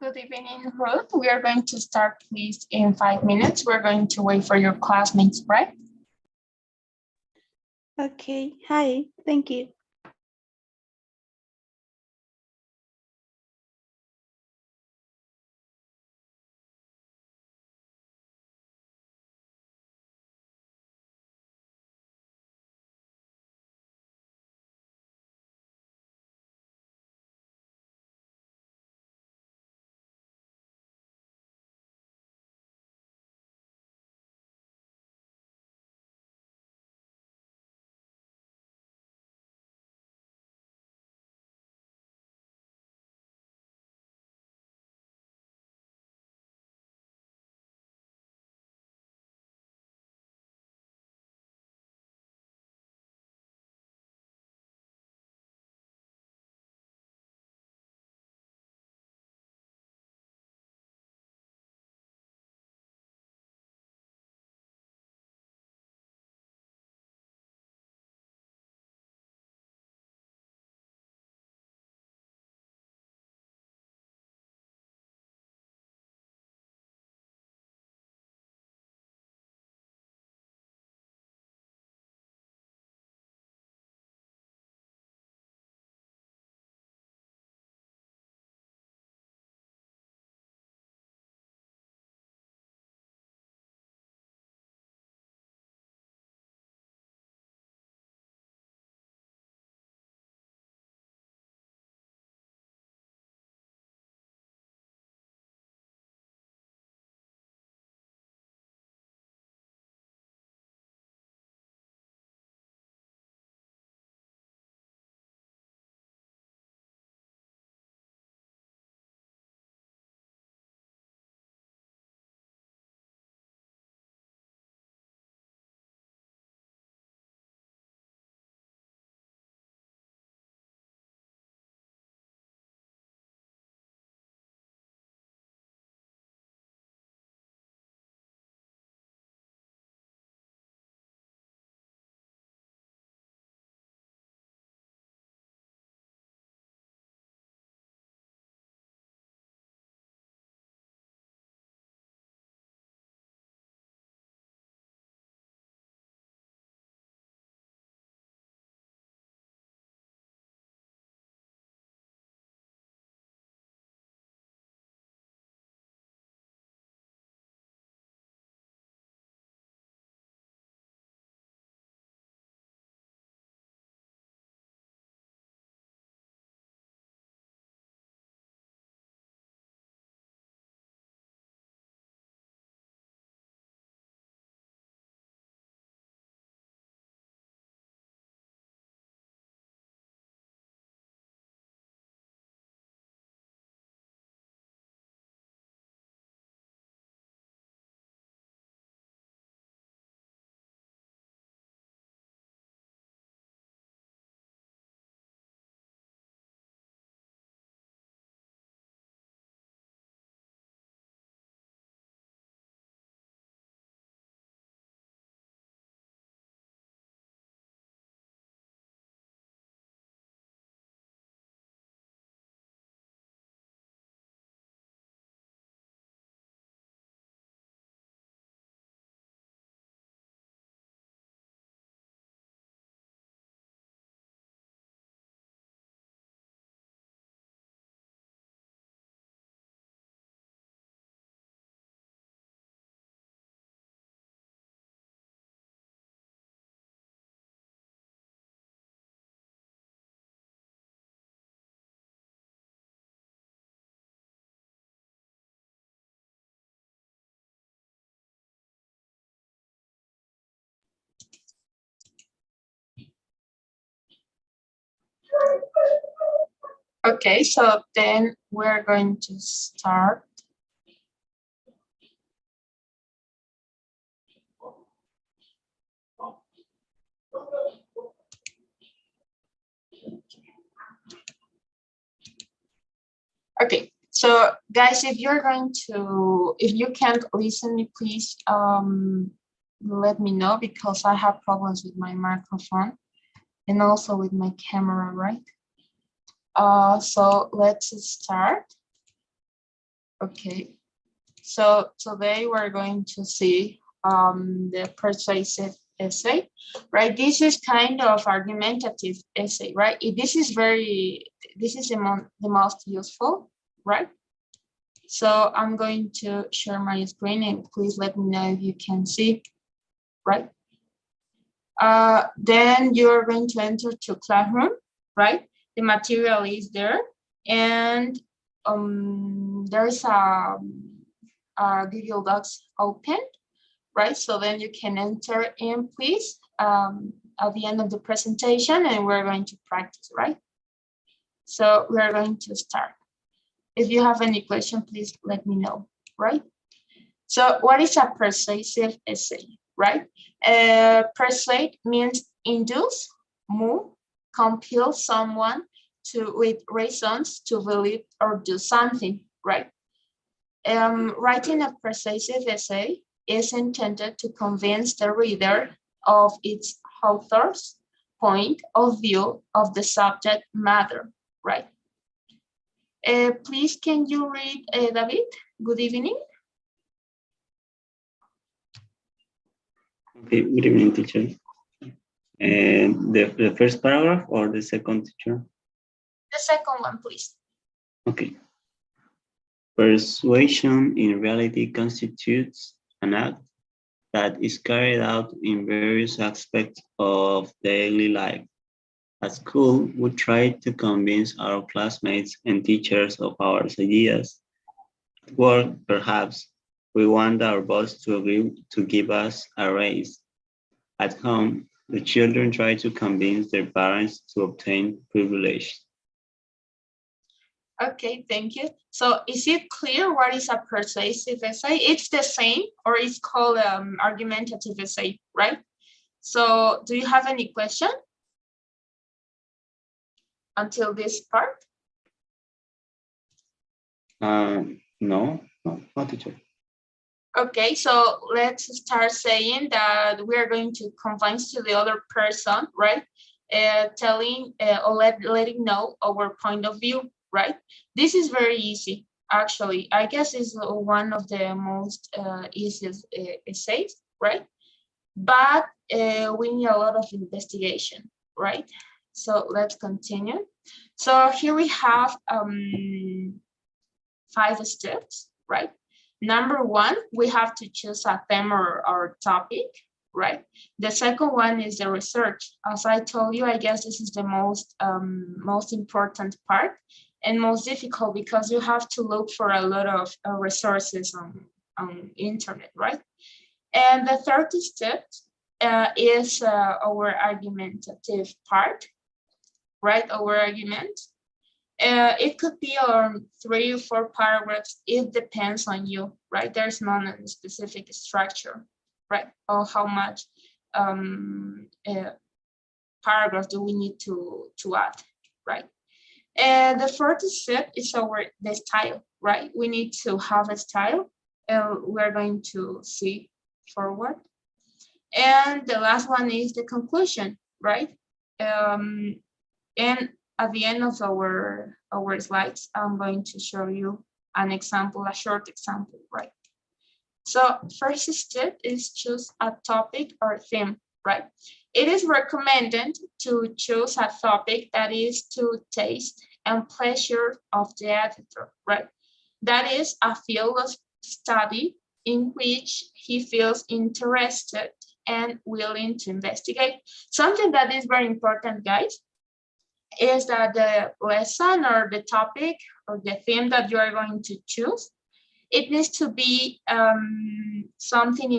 Good evening, Ruth. We are going to start, please, in 5 minutes. We're going to wait for your classmates, right? Okay, hi, thank you. Okay, so then we're going to start. Okay, so guys, if you can't listen me, please let me know, because I have problems with my microphone and also with my camera, right? So let's start. Okay. So today we're going to see the persuasive essay, right? This is kind of argumentative essay, right? This is the most useful, right? So I'm going to share my screen and please let me know if you can see, right? Then you're going to enter to Classroom, right? The material is there, and there's a Google Docs open, right? So then you can enter in, please, at the end of the presentation, and we're going to practice, right? So we're going to start. If you have any question, please let me know, right? So what is a persuasive essay, right? Persuade means induce, move, compel someone with reasons to believe or do something, right? Writing a persuasive essay is intended to convince the reader of its author's point of view of the subject matter, right? Please, can you read, David? Good evening. Okay, good evening, teacher. And the first paragraph or the second, teacher? The second one, please. Okay. Persuasion in reality constitutes an act that is carried out in various aspects of daily life. At school, we try to convince our classmates and teachers of our ideas. At work, perhaps, we want our boss to agree to give us a raise. At home, the children try to convince their parents to obtain privilege. Okay, thank you. So is it clear what is a persuasive essay? It's the same, or it's called argumentative essay, right? So do you have any question until this part? No, teacher. Okay, so let's start saying that we are going to convince to the other person, right? Telling or letting know our point of view, right? This is very easy, actually. I guess it's one of the most easiest essays, right? But we need a lot of investigation, right? So let's continue. So here we have 5 steps, right? Number 1, we have to choose a theme or topic, right? The second one is the research. As I told you, I guess this is the most important part and most difficult because you have to look for a lot of resources on internet, right? And the third step is our argumentative part, right? Our argument. It could be on 3 or 4 paragraphs. It depends on you, right? There's not a specific structure, right? Or how much paragraph do we need to add, right? And the fourth step is the style, right? We need to have a style, and we're going to see forward. And the last one is the conclusion, right? And at the end of our slides, I'm going to show you an example, a short example, right? So first step is choose a topic or theme, right? It is recommended to choose a topic that is to taste and pleasure of the editor, right? That is a field of study in which he feels interested and willing to investigate. Something that is very important, guys, is that the lesson or the topic or the theme that you are going to choose, it needs to be something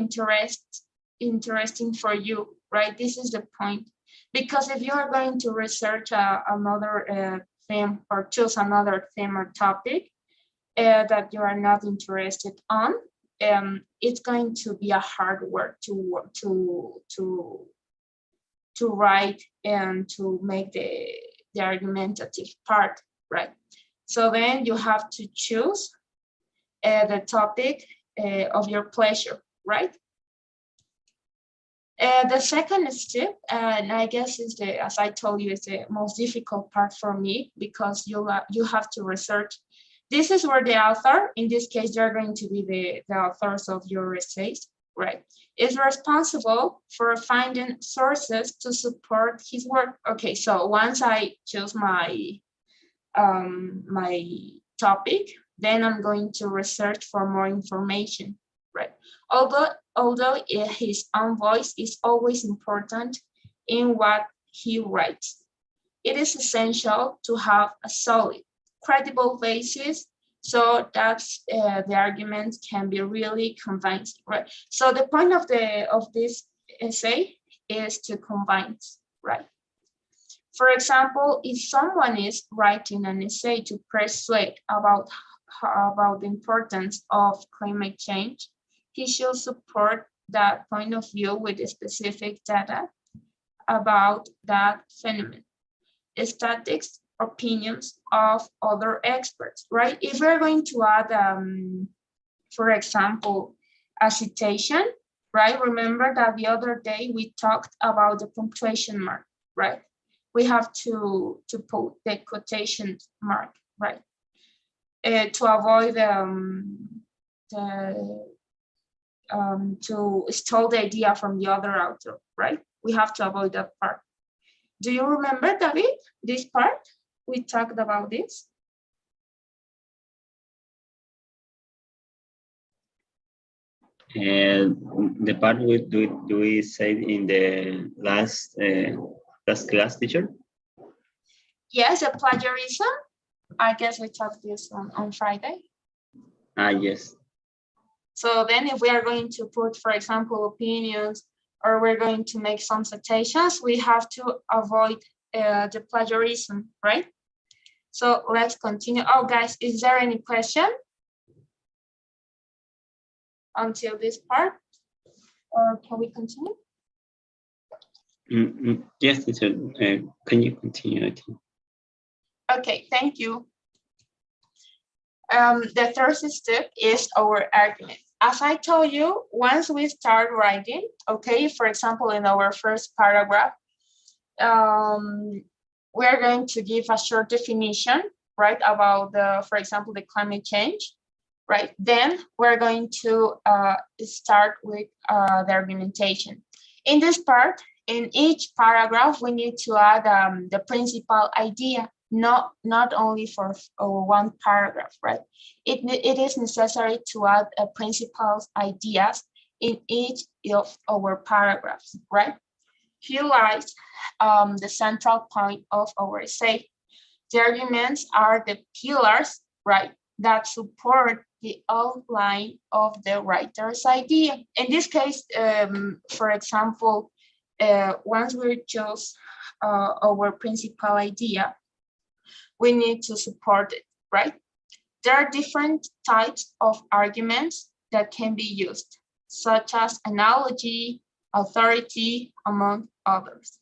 interesting for you, right? This is the point. Because if you are going to research another theme or choose another theme or topic that you are not interested on, it's going to be a hard work to write and to make the argumentative part, right? So then you have to choose the topic of your pleasure, right? The second step, and I guess is as I told you, is the most difficult part for me because you have to research This is where the author, in this case, they're going to be the authors of your essays, right, is responsible for finding sources to support his work. Okay, so once I choose my topic, then I'm going to research for more information, right? Although his own voice is always important in what he writes, it is essential to have a solid, credible basis so that the argument can be really convincing, right? So the point of this essay is to convince, right? For example, if someone is writing an essay to persuade about the importance of climate change, he should support that point of view with specific data about that phenomenon, statistics, opinions of other experts, right? If we're going to add, for example, a citation, right? Remember that the other day we talked about the punctuation mark, right? We have to put the quotation mark, right? To avoid to steal the idea from the other author, right? We have to avoid that part. Do you remember, David, this part? We talked about this. And the part we said in the last class, teacher? Yes, the plagiarism. I guess we talked this on Friday. Yes. So then if we are going to put, for example, opinions, or we're going to make some citations, we have to avoid the plagiarism, right? So let's continue. Oh, guys, is there any question until this part? Or can we continue? Yes, teacher. Can you continue? I think. Okay, thank you. The third step is our argument. As I told you, once we start writing, okay, for example, in our first paragraph, we're going to give a short definition, right, about for example, the climate change, right? Then we're going to start with the argumentation. In this part, in each paragraph, we need to add the principal idea, not only for one paragraph, right? It is necessary to add principal ideas in each of our paragraphs, right? Here lies the central point of our essay. The arguments are the pillars, right, that support the outline of the writer's idea. In this case, for example, once we choose our principal idea, we need to support it, right? There are different types of arguments that can be used, such as analogy, authority, among others.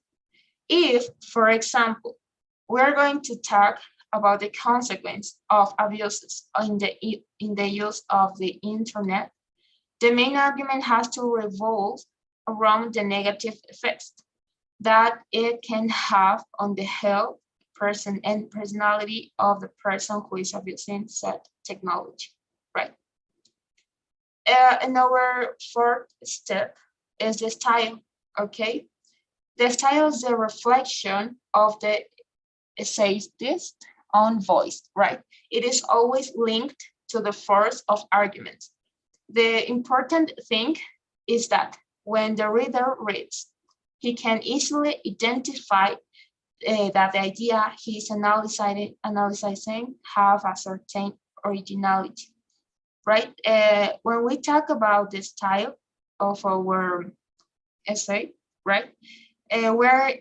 If, for example, we're going to talk about the consequence of abuses in the use of the internet, the main argument has to revolve around the negative effects that it can have on the health, person, and personality of the person who is abusing said technology, right? And our fourth step is the style, okay? The style is the reflection of the essayist's own voice, right? It is always linked to the force of arguments. The important thing is that when the reader reads, he can easily identify that the idea he's analyzing have a certain originality, right? When we talk about the style of our essay, right, we're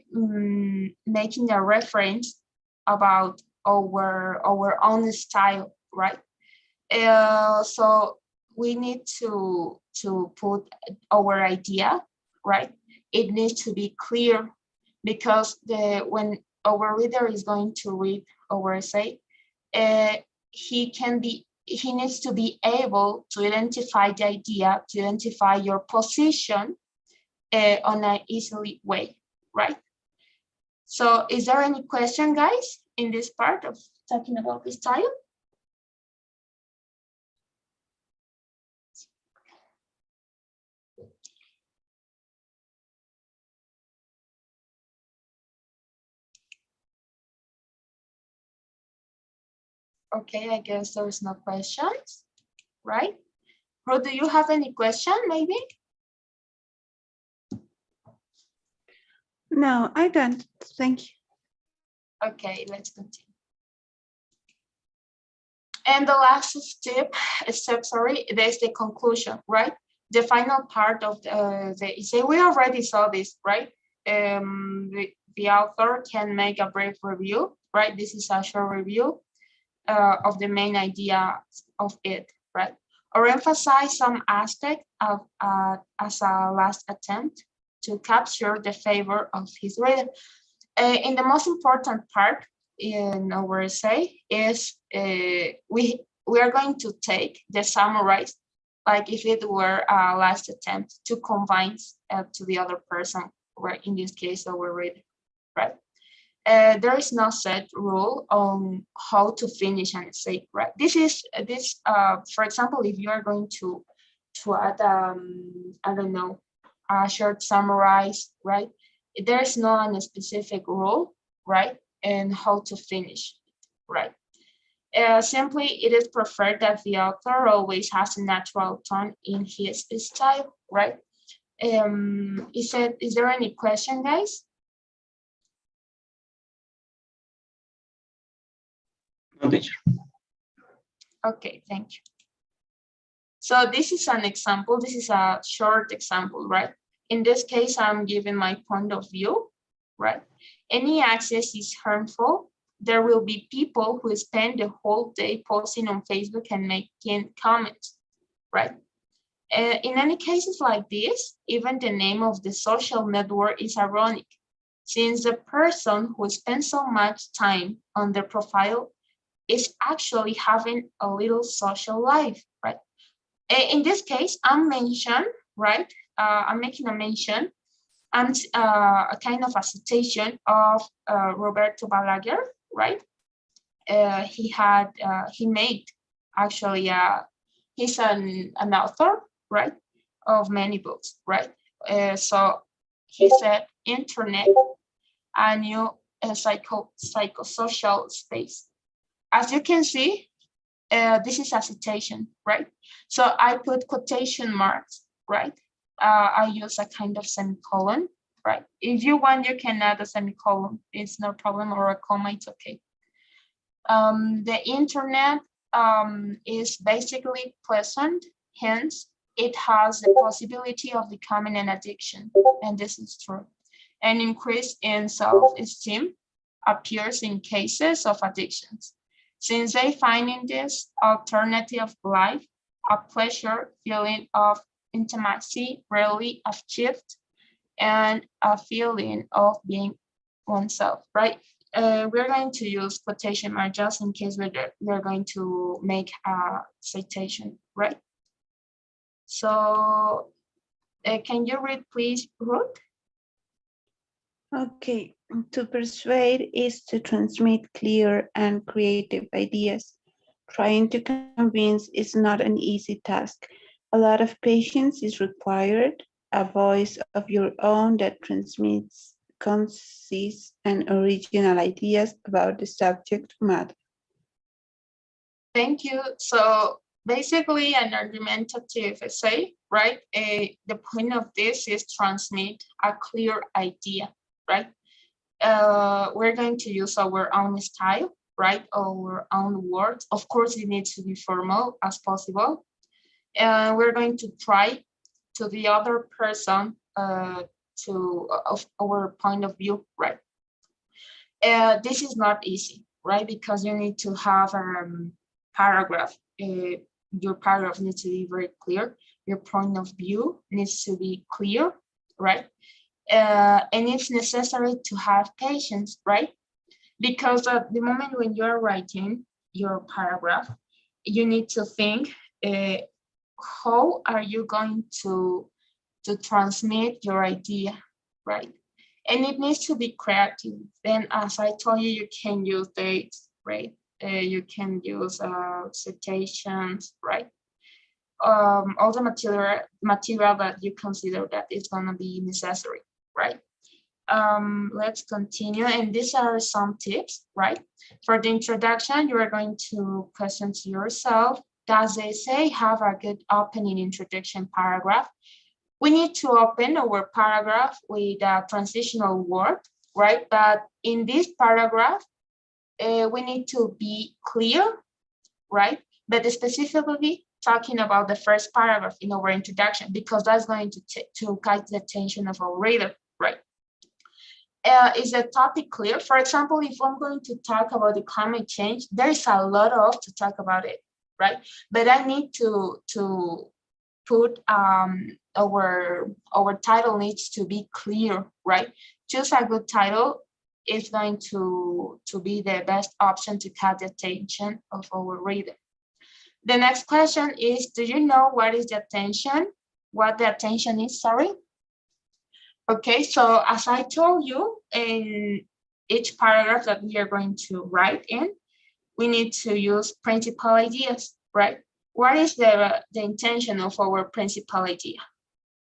making a reference about our own style, right? So we need to put our idea, right? It needs to be clear, because when our reader is going to read our essay, he needs to be able to identify the idea, to identify your position on an easily way, right? So is there any question, guys, in this part of talking about the style? Okay, I guess there is no questions, right? Or do you have any question, maybe? No, I don't. Thank you. Okay, let's continue. And the last step, sorry, there's the conclusion, right? The final part of the essay, we already saw this, right? The author can make a brief review, right? This is a short review of the main idea of it, right? Or emphasize some aspect of as a last attempt to capture the favor of his reader. And the most important part in our essay is we are going to take the summarize, like if it were a last attempt to convince to the other person, or in this case our reader, right? There is no set rule on how to finish an essay, right? This is for example, if you are going to add I don't know, a short summarize, right? There's not a specific rule, right? And how to finish, right? Simply, it is preferred that the author always has a natural tone in his style, right? Is there any question, guys? No, teacher. Okay, thank you. So this is an example. This is a short example, right? In this case, I'm giving my point of view, right? Any access is harmful. There will be people who spend the whole day posting on Facebook and making comments, right? In any cases like this, even the name of the social network is ironic, since the person who spends so much time on their profile is actually having a little social life, right? In this case, I'm mentioned, right? I'm making a mention and a kind of a citation of Roberto Balaguer, right? He made actually, he's an author, right? Of many books, right? So he said, internet, a new psychosocial space. As you can see, this is a citation, right? So I put quotation marks, right? I use a kind of semicolon, right? If you want, you can add a semicolon. It's no problem, or a comma, it's okay. The internet is basically pleasant, hence it has the possibility of becoming an addiction, and this is true. An increase in self-esteem appears in cases of addictions, since they find in this alternative life a pleasure feeling of intimacy rarely achieved and a feeling of being oneself, right? We're going to use quotation marks just in case we're going to make a citation, right? So can you read, please, Ruth? Okay. To persuade is to transmit clear and creative ideas. Trying to convince is not an easy task. A lot of patience is required, a voice of your own that transmits concise and original ideas about the subject matter. Thank you. So basically an argumentative essay, right? The point of this is transmit a clear idea, right? We're going to use our own style, right? Our own words. Of course, it needs to be formal as possible. And we're going to try to the other person of our point of view, right? This is not easy, right? Because you need to have paragraph. Your paragraph needs to be very clear. Your point of view needs to be clear, right? And it's necessary to have patience, right? Because at the moment when you're writing your paragraph, you need to think, how are you going to transmit your idea, right? And it needs to be creative. Then, as I told you, you can use dates, right? You can use citations, right? All the material that you consider that is going to be necessary, right? let's continue. And these are some tips, right? For the introduction, you are going to question to yourself, does the essay have a good opening introduction paragraph? We need to open our paragraph with a transitional word, right? But in this paragraph, we need to be clear, right? But specifically talking about the first paragraph in our introduction, because that's going to catch the attention of our reader, right? Is the topic clear? For example, if I'm going to talk about the climate change, there's a lot of to talk about it, right? But I need to put our title needs to be clear, right? Choose a good title is going to be the best option to catch the attention of our reader. The next question is, do you know what is the attention? What the attention is, sorry? Okay, so as I told you, in each paragraph that we are going to write in, we need to use principal ideas, right? What is the intention of our principal idea,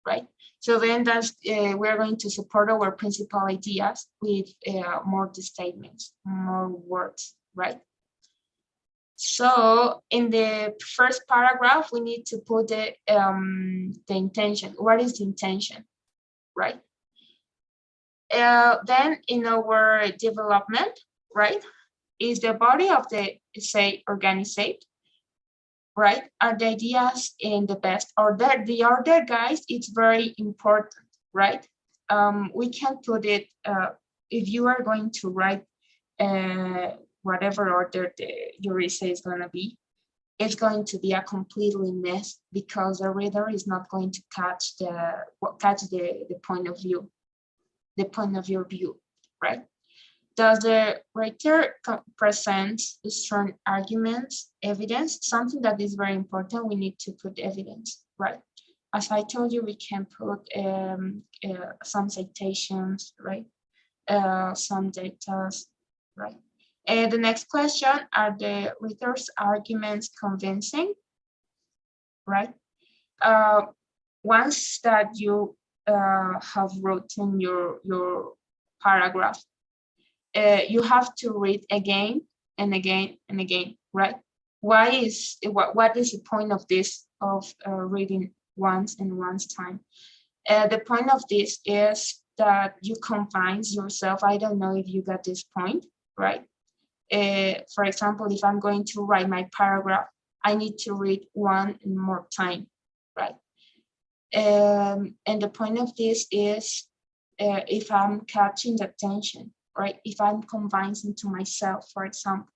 right? So then that's, we're going to support our principal ideas with more statements, more words, right? So in the first paragraph, we need to put the intention. What is the intention, right? Then in our development, right, is the body of the essay organized, right? Are the ideas in the best order? The order, guys, it's very important, right? We can put it, if you are going to write whatever order your essay is going to be, it's going to be a completely mess because the reader is not going to catch the point of view, the point of your view, right? Does the writer present strong arguments, evidence? Something that is very important, we need to put evidence, right? As I told you, we can put some citations, right? Some data, right? And the next question, are the writer's arguments convincing, right? Once that you have written your paragraph, you have to read again and again and again, right? What is the point of this, of reading once and once time? The point of this is that you confine yourself. I don't know if you got this point, right? For example, if I'm going to write my paragraph, I need to read one more time, right? And the point of this is if I'm catching the attention, right? If I'm convincing to myself, for example.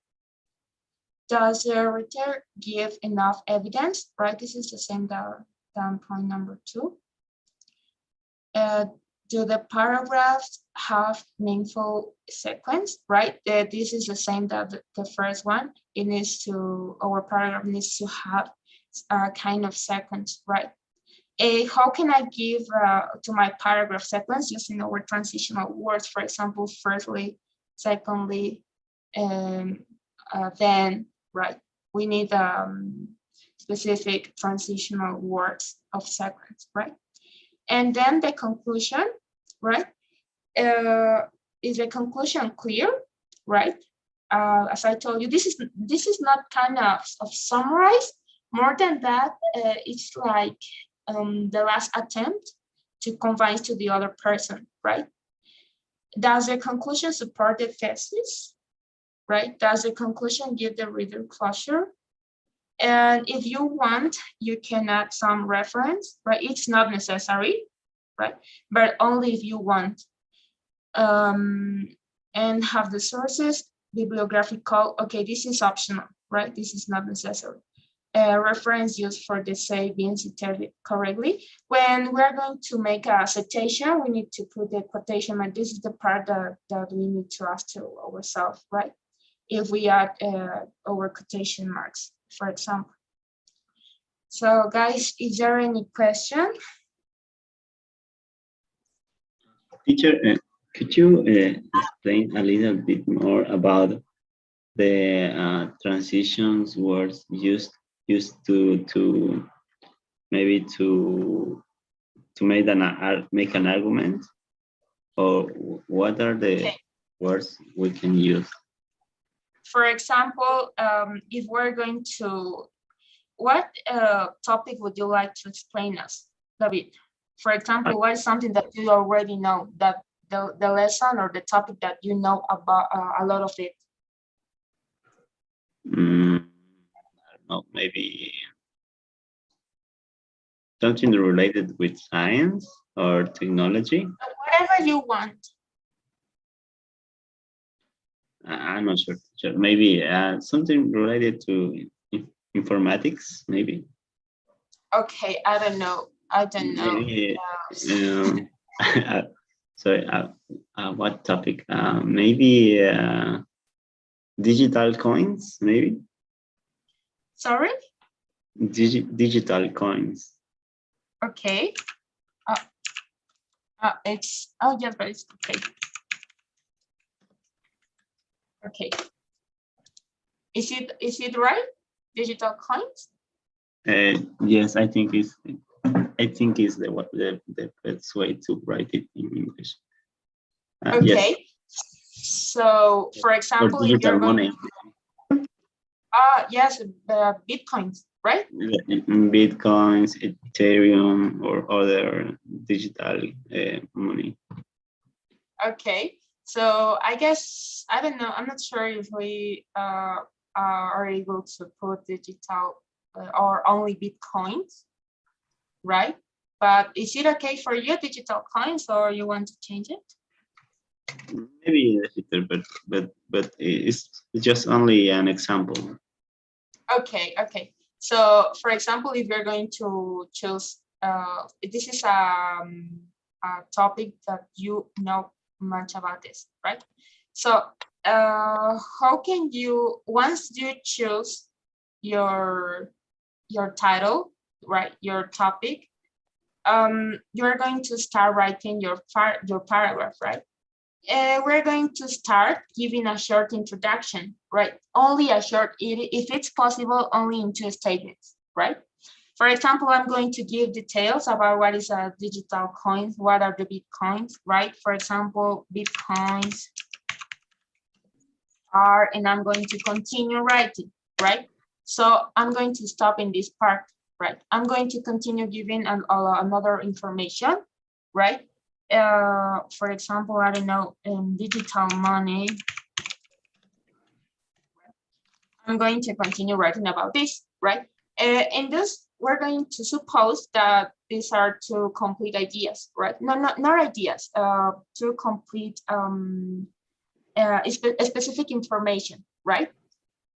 Does the writer give enough evidence, right? This is the same than point number 2. Do the paragraphs have meaningful sequence, right? This is the same that the first one. Our paragraph needs to have a kind of sequence, right? How can I give to my paragraph sequence using our transitional words? For example, firstly, secondly, then, right? We need specific transitional words of sequence, right? And then the conclusion, right? Is the conclusion clear, right? As I told you, this is not kind of summarize. More than that, it's like the last attempt to convince to the other person, right? Does the conclusion support the thesis, right? Does the conclusion give the reader closure? And if you want, you can add some reference, right? It's not necessary, right? But only if you want. And have the sources, bibliographical, okay, this is optional, right? This is not necessary. Reference used for the say being cited correctly. When we're going to make a citation, we need to put the quotation mark. This is the part that we need to ask to ourselves, right? If we add our quotation marks, for example. So guys, is there any question? Teacher, could you explain a little bit more about the transitions words used to maybe to make an argument? Or what are the Okay. words we can use? For example, if we're going to, what topic would you like to explain us, David? For example, what is something that you already know, that the lesson or the topic that you know about a lot of it? I don't know, maybe something related with science or technology. Whatever you want. I'm not sure. Maybe something related to informatics, maybe. Okay, I don't know. I don't know. Maybe, sorry, what topic? Maybe digital coins, maybe? Sorry? Digital coins. Okay. It's, oh yes, but it's okay. Okay. Is it right? Digital coins? Yes, I think it's the best way to write it in English. Yes. Okay. So, for Or example, if digital you're going money. yes, the bitcoins, right? Bitcoins, Ethereum, or other digital money. Okay. So I guess, I don't know, I'm not sure if we are able to put digital or only bitcoins, right? But is it okay for you, digital coins, or you want to change it? Maybe in the future, but it's just only an example. Okay, okay. So, for example, if you're going to choose, this is a topic that you know much about this, right? So, how can you, once you choose your title, right, your topic, you're going to start writing your paragraph, right? We're going to start giving a short introduction, right? Only a short, if it's possible, only in 2 statements, right? For example, I'm going to give details about what is a digital coin, what are the bitcoins, right? For example, bitcoins are, and I'm going to continue writing, right? So I'm going to stop in this part, right? I'm going to continue giving another information, right? For example, I don't know, in digital money, I'm going to continue writing about this, right? And this, we're going to suppose that these are 2 complete ideas, right? No, not ideas, 2 complete specific information, right?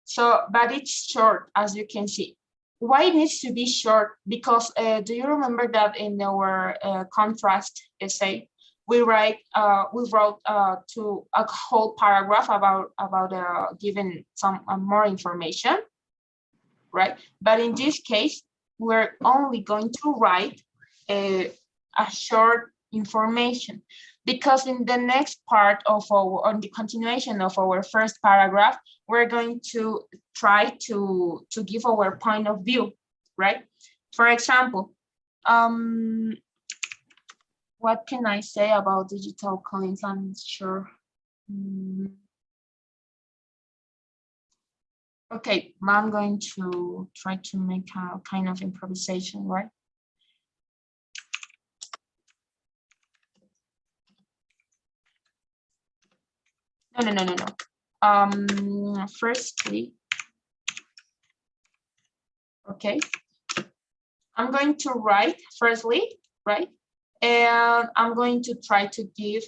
So, but it's short, as you can see. Why it needs to be short? Because do you remember that in our contrast essay, we wrote to a whole paragraph about giving some more information, right? But in this case, we're only going to write a short information, because in the next part of our, on the continuation of our first paragraph, we're going to try to give our point of view, right? For example, what can I say about digital coins? I'm not sure. Okay, I'm going to try to make a kind of improvisation, right? No. Firstly, okay, I'm going to write firstly, right? And I'm going to try to give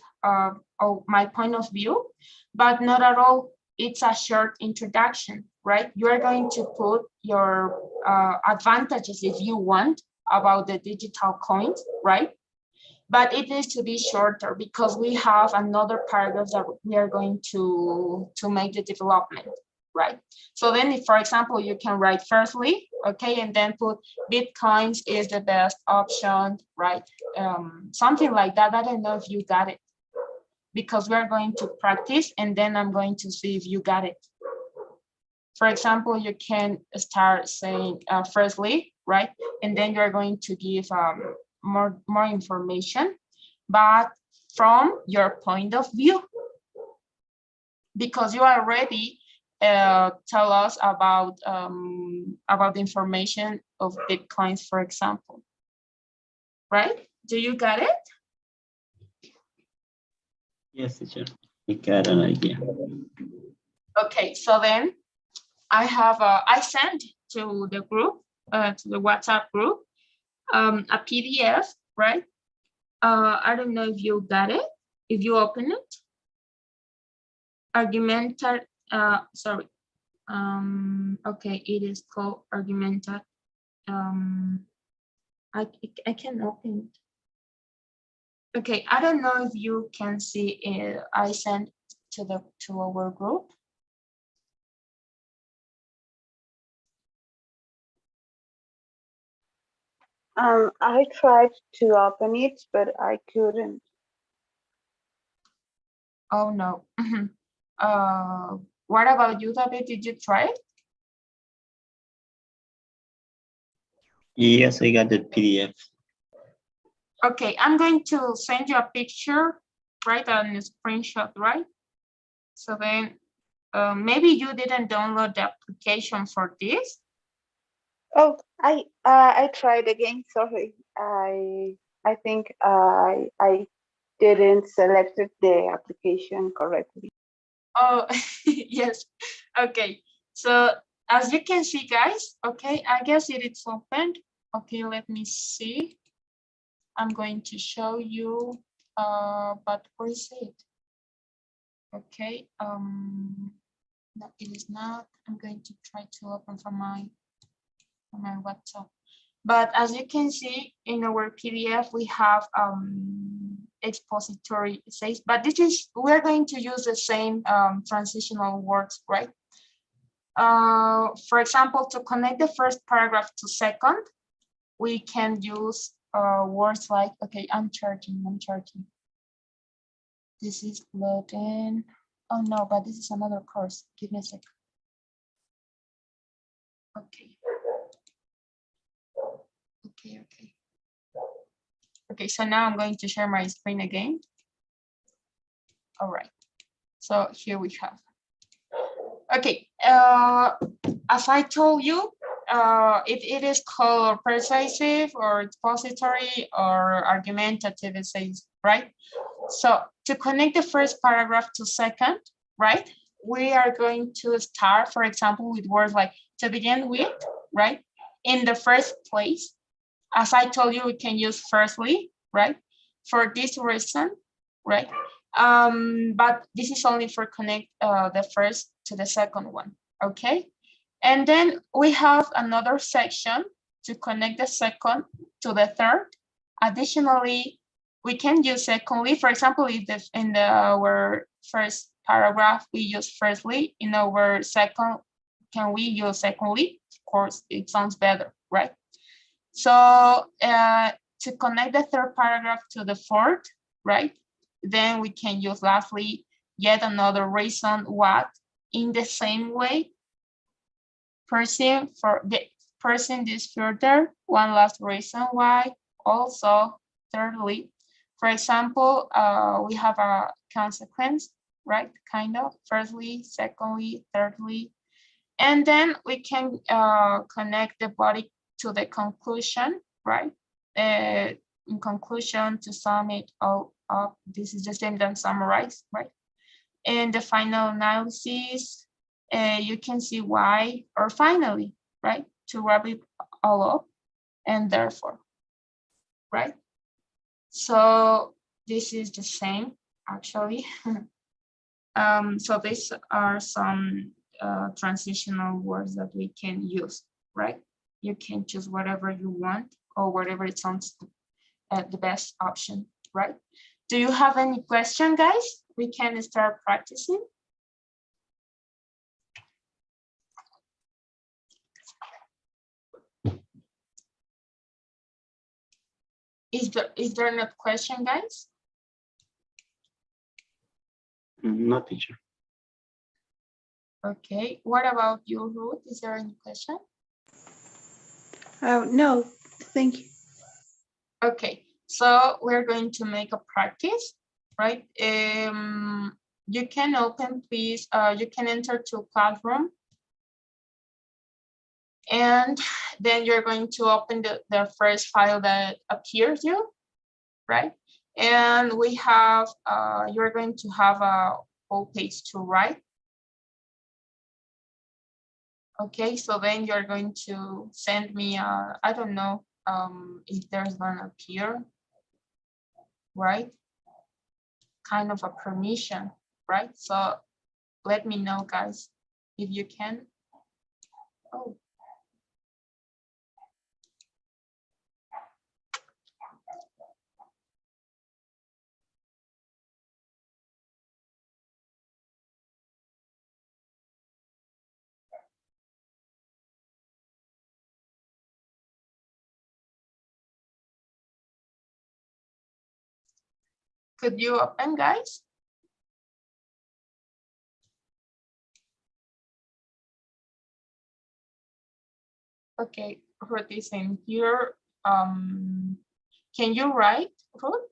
my point of view, but not at all. It's a short introduction, right? You're going to put your advantages, if you want, about the digital coins, right? But it needs to be shorter, because we have another paragraph that we are going to make the development, right? So then, if, for example, you can write firstly, okay, and then put Bitcoins is the best option, right? Something like that. I don't know if you got it, because we're going to practice, and then I'm going to see if you got it. For example, you can start saying firstly, right? And then you're going to give more information. But from your point of view, because you already tell us about the information of Bitcoins, for example, right? Do you get it? Yes, teacher. I got an idea. Okay, so then I sent to the group, to the WhatsApp group, a PDF, right? I don't know if you got it, if you open it. Argumented, sorry. Okay, it is called argumented. I can open it. Okay, I don't know if you can see it. I sent to our group. I tried to open it, but I couldn't. Oh no. What about you, David? Did you try it? Yes, I got the PDF. Okay, I'm going to send you a picture, right, and a screenshot, right? So then maybe you didn't download the application for this. Oh, I tried again. Sorry, I think I didn't select the application correctly. Oh, yes. Okay. So as you can see, guys, okay, I guess it is opened. Okay, let me see. I'm going to show you, but where is it? Okay, no, it is not. I'm going to try to open from my WhatsApp. But as you can see in our PDF, we have expository says, but this is, we're going to use the same transitional words, right? For example, to connect the first paragraph to second, we can use words like, okay, I'm charging. This is loading. Oh no, but this is another course. Give me a second. Okay. Okay, so now I'm going to share my screen again. All right, so here we have. Okay, as I told you, it is called persuasive or expository or argumentative essays, right? So to connect the first paragraph to second, right? We are going to start, for example, with words like to begin with, right? In the first place, as I told you, we can use firstly, right? For this reason, right? But this is only for connect the first to the second one, okay? And then we have another section to connect the second to the third. Additionally, we can use secondly. For example, if in our first paragraph, we use firstly, in our second, can we use secondly? Of course, it sounds better, right? So to connect the third paragraph to the fourth, right? Then we can use lastly, yet another reason what, in the same way, pursuing this further, one last reason why, also, thirdly, for example, we have a consequence, right? Kind of, firstly, secondly, thirdly, and then we can connect the body to the conclusion, right? In conclusion, to sum it all up, this is the same than summarize, right? And the final analysis, you can see why, or finally, right? To wrap it all up, and therefore, right? So this is the same, actually. So these are some transitional words that we can use, right? You can choose whatever you want or whatever it sounds the best option, right? Do you have any question, guys? We can start practicing. Is there no question, guys? No, teacher. Okay, what about you, Ruth? Is there any question? No, thank you. Okay, so we're going to make a practice. right? You can open, please, you can enter to Classroom. And then you're going to open the first file that appears you, right? And we have, you're going to have a whole page to write. Okay, so then you're going to send me, I don't know if there's gonna appear, right? Kind of a permission, right? So let me know, guys, if you can. Oh. Could you open, guys? Okay, Ruth is in here. Can you write, Ruth?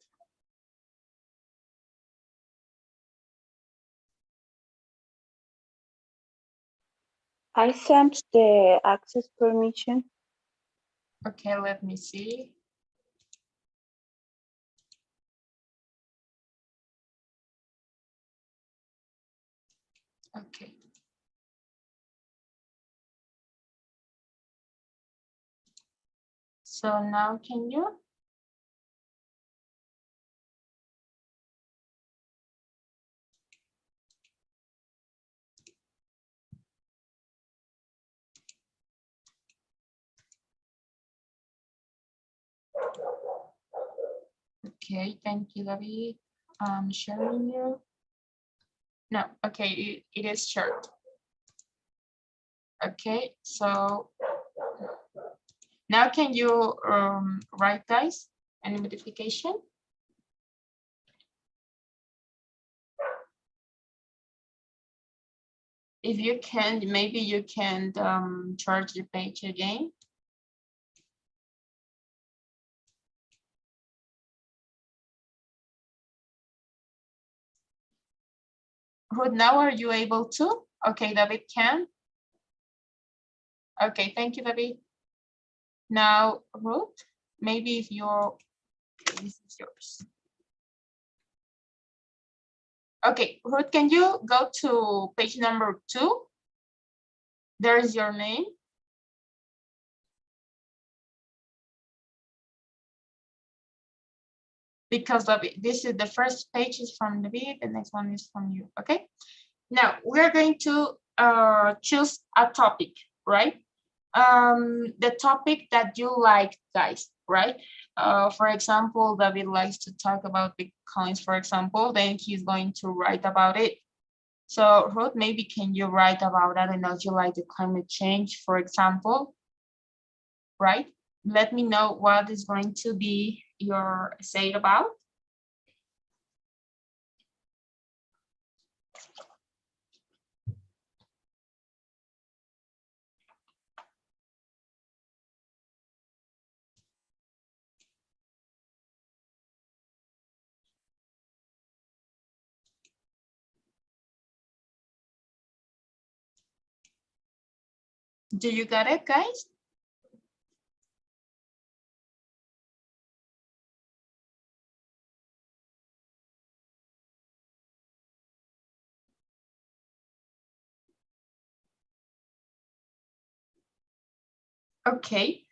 I sent the access permission. Okay, let me see. Okay. So now can you? Okay, thank you, David. I'm sharing you. No, okay, it is shared. Okay, so now can you write, guys, any modification? If you can, maybe you can charge the page again. Ruth, now are you able to? Okay, David can. Okay, thank you, David. Now, Ruth, maybe if you're, okay, this is yours. Okay, Ruth, can you go to page number 2? There's your name. Because this is the first page is from David, the next one is from you, okay? Now, we're going to choose a topic, right? The topic that you like, guys, right? For example, David likes to talk about Bitcoins, for example, then he's going to write about it. So Ruth, maybe can you write about, I don't know, if you like the climate change, for example, right? Let me know what is going to be your essay about. Do you got it, guys? Okay,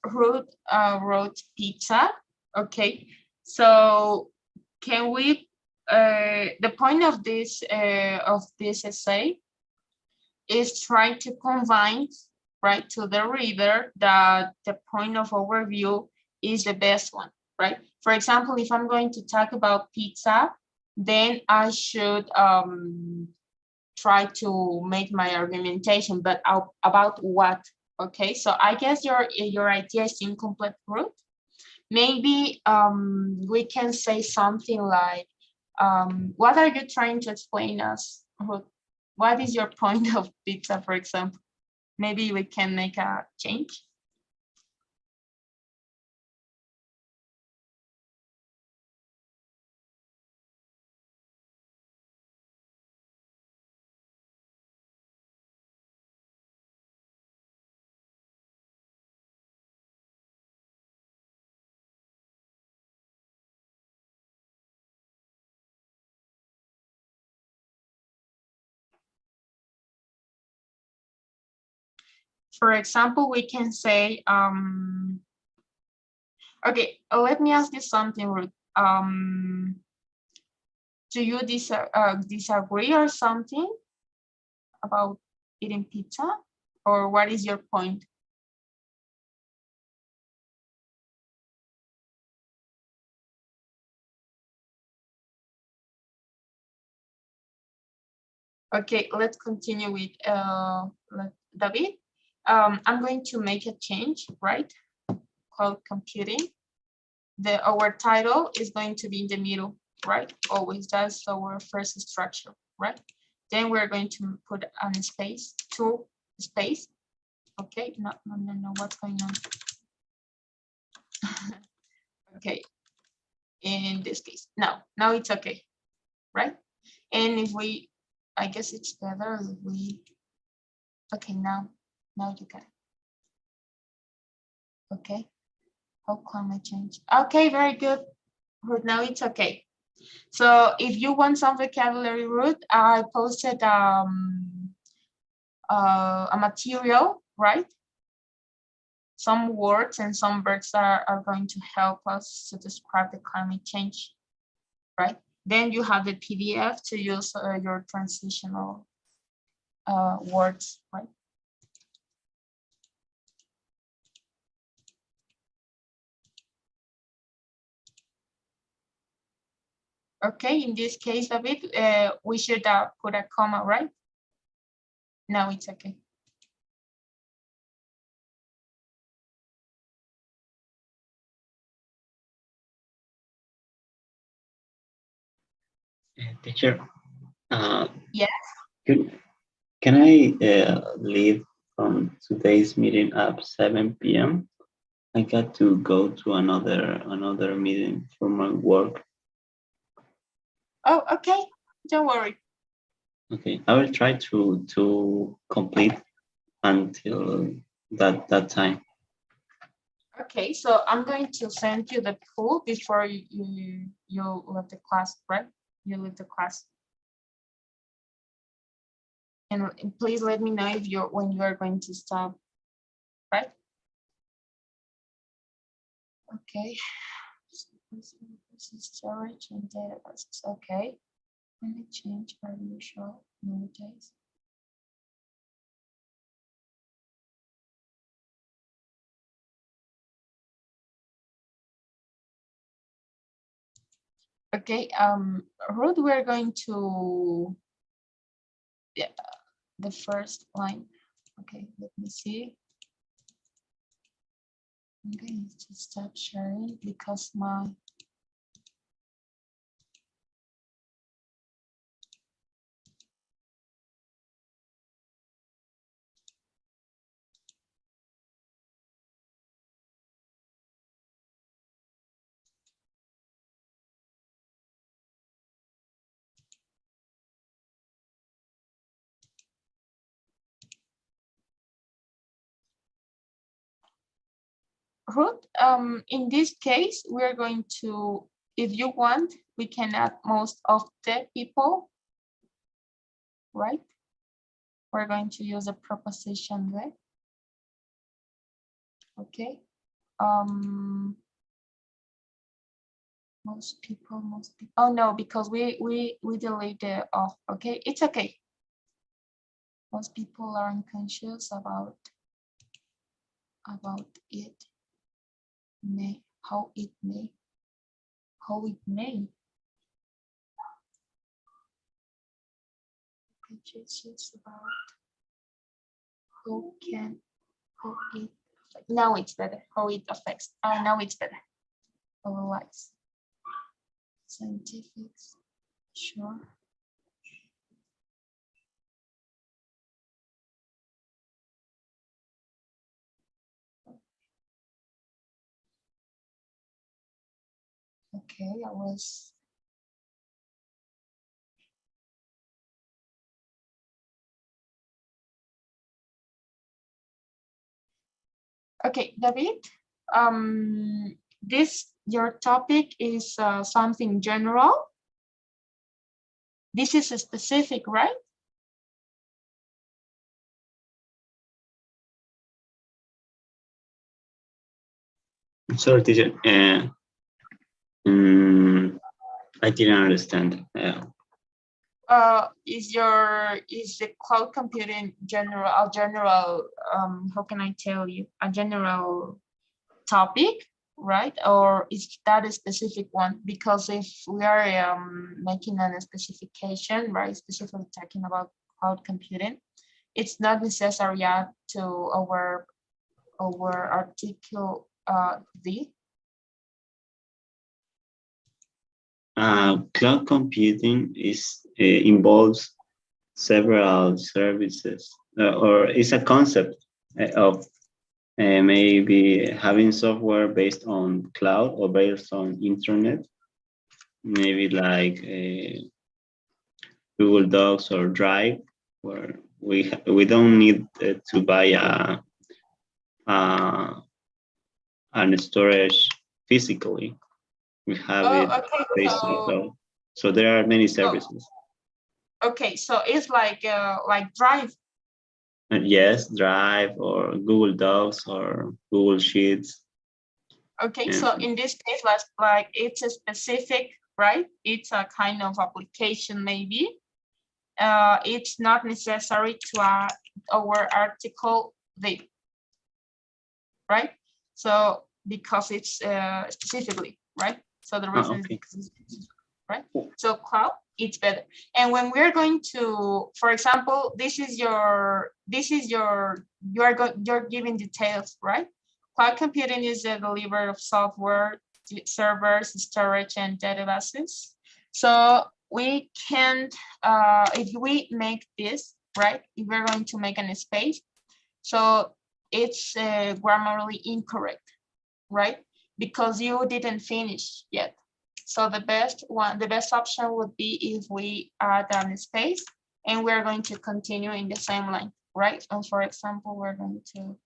Ruth wrote pizza. Okay, so can we, the point of this essay is try to combine, right, to the reader that the point of overview is the best one, right? For example, if I'm going to talk about pizza, then I should try to make my argumentation, but about what? Okay, so I guess your idea is incomplete, Ruth. Maybe we can say something like, what are you trying to explain us, Ruth? What is your point of pizza, for example? Maybe we can make a change. For example, we can say, okay, let me ask you something, Ruth. Do you disagree or something about eating pizza? Or what is your point? Okay, let's continue with David. I'm going to make a change, right? Called computing. Our title is going to be in the middle, right? Always, that's our first structure, right? Then we're going to put on space, two space. Okay, no, what's going on? Okay, in this case, now it's okay, right? And if we, I guess it's better if we, okay, now you can. Okay, how climate change? Okay, very good. Ruth, now it's okay. So if you want some vocabulary, Ruth, I posted a material, right? Some words and some verbs that are going to help us to describe the climate change, right? Then you have the PDF to use your transitional words, right? Okay, in this case, David, we should put a comma, right? Now it's okay. Teacher, Yes. can I leave from today's meeting at 7 p.m.? I got to go to another meeting for my work. Oh, okay. Don't worry. Okay, I will try to complete until that time. Okay, so I'm going to send you the pool before you leave the class, right? You leave the class. And please let me know if when you are going to stop, right? Okay. Storage and databases. Okay. Let me change our usual nowadays. Okay, Ruth, we're going to the first line. Okay, let me see. I'm going to stop sharing because my Ruth, in this case, we're going to, if you want, we can add most of the people, right? We're going to use a preposition there. Okay. Most people. Oh no, because we delete the off. Okay, it's okay. Most people are unconscious about it. How it may. Conscious about how it. Now it's better. How it affects. Now it's better. Our lives. Scientifics. Sure. Okay, I was. Okay, David. Your topic is something general. This is a specific, right? Sorry, teacher. Mm, I didn't understand. Is the cloud computing general how can I tell you, a general topic, right? Or is that a specific one? Because if we are making a specification, right, specifically talking about cloud computing, it's not necessary yet to our article D. Cloud computing involves several services, or it's a concept of maybe having software based on cloud or based on internet, maybe like Google Docs or Drive, where we don't need to buy a an storage physically. We have Oh, it okay. based on cloud. So there are many So services. okay, so it's like Drive. Yes, Drive or Google Docs or Google Sheets. Okay, And so in this case, like it's a specific, right? It's a kind of application, maybe. It's not necessary to add our article D, right? So because it's specifically, right? So the reason is okay. because it's specific, right? So cloud, it's better. And when we're going to, for example, you're giving details, right? Cloud computing is the delivery of software, servers, storage, and databases. So we can, if we make this, right? If we're going to make an space, so it's grammatically incorrect, right? Because you didn't finish yet. So the best option would be if we add a space and we're going to continue in the same line, right? And for example, we're going to,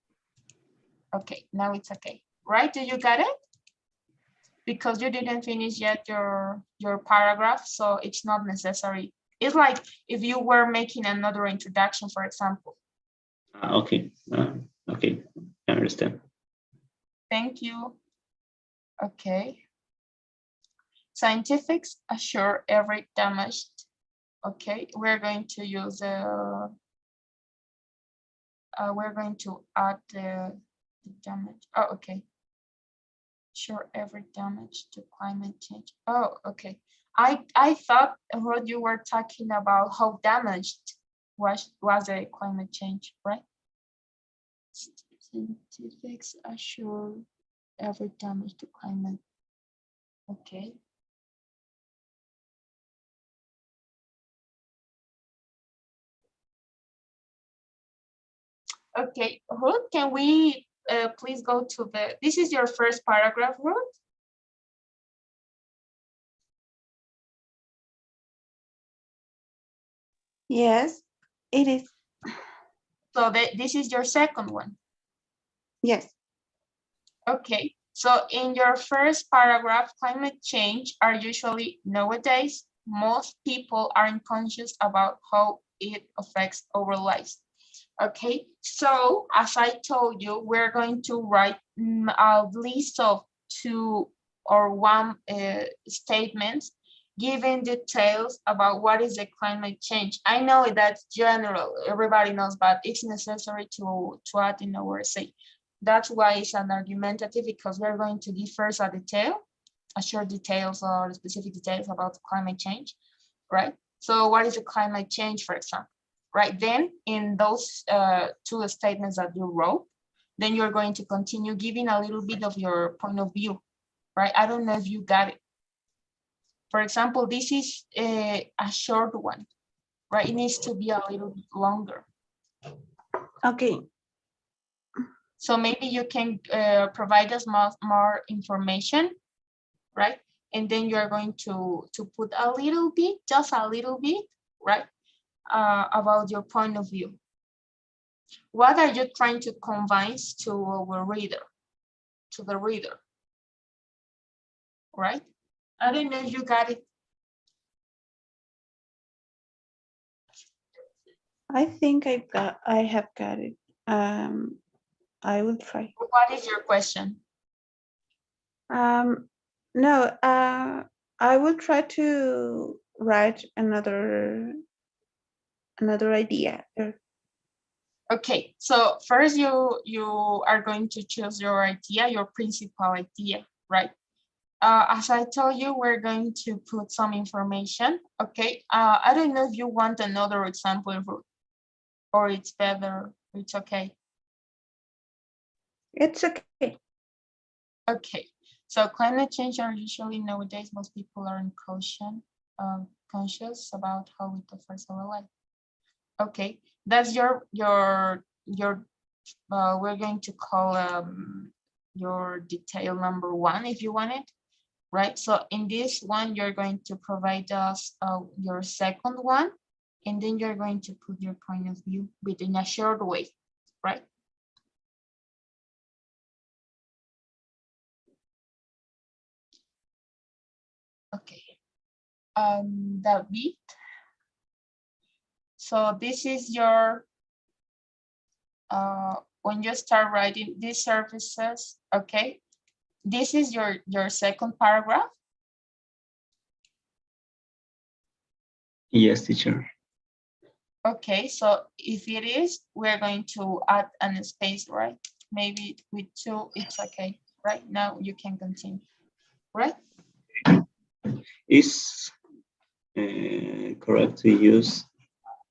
okay, now it's okay, right? Do you get it? Because you didn't finish yet your paragraph, so it's not necessary. It's like if you were making another introduction, for example. Okay. Okay. I understand. Thank you. Okay. Scientifics assure every damaged. Okay, we're going to use we're going to add the damage. Oh, okay. Sure, every damage to climate change. Oh, okay. I thought what you were talking about how damaged was a climate change, right? Scientifics assure every damage to climate. Okay. Okay, Ruth, can we please go to this is your first paragraph, Ruth? Yes, it is. So this is your second one. Yes. Okay, so in your first paragraph, climate change are usually nowadays, most people are unconscious about how it affects our lives. Okay, so as I told you, we're going to write a list of 2 or 1 statements giving details about what is the climate change. I know that's general, everybody knows, but it's necessary to add in our essay. That's why it's an argumentative, because we're going to give first a detail, a short details or specific details about climate change, right? So what is the climate change, for example? Right, then in those 2 statements that you wrote, then you're going to continue giving a little bit of your point of view, right? I don't know if you got it. For example, this is a short one, right? It needs to be a little bit longer. Okay. So maybe you can provide us more information, right? And then you're going to put a little bit, just a little bit, right? About your point of view. What are you trying to convince to our reader, to the reader, right? I don't know if you got it. I think I have got it. I will try. What is your question? No, I will try to write another idea. Okay, so first you are going to choose your idea, your principal idea, right? As I told you, we're going to put some information. Okay, I don't know if you want another example or it's better. It's okay. It's okay. Okay, so climate change are usually nowadays most people are in conscious about how it affects our life. Okay, that's your we're going to call your detail number one if you want it, right? So in this one, you're going to provide us your second one, and then you're going to put your point of view within a short way, right? Okay, David. So this is your, when you start writing these services, okay, this is your second paragraph. Yes, teacher. Okay, so if it is, we're going to add an space, right? Maybe with two, it's okay. Right now you can continue, right? Is correct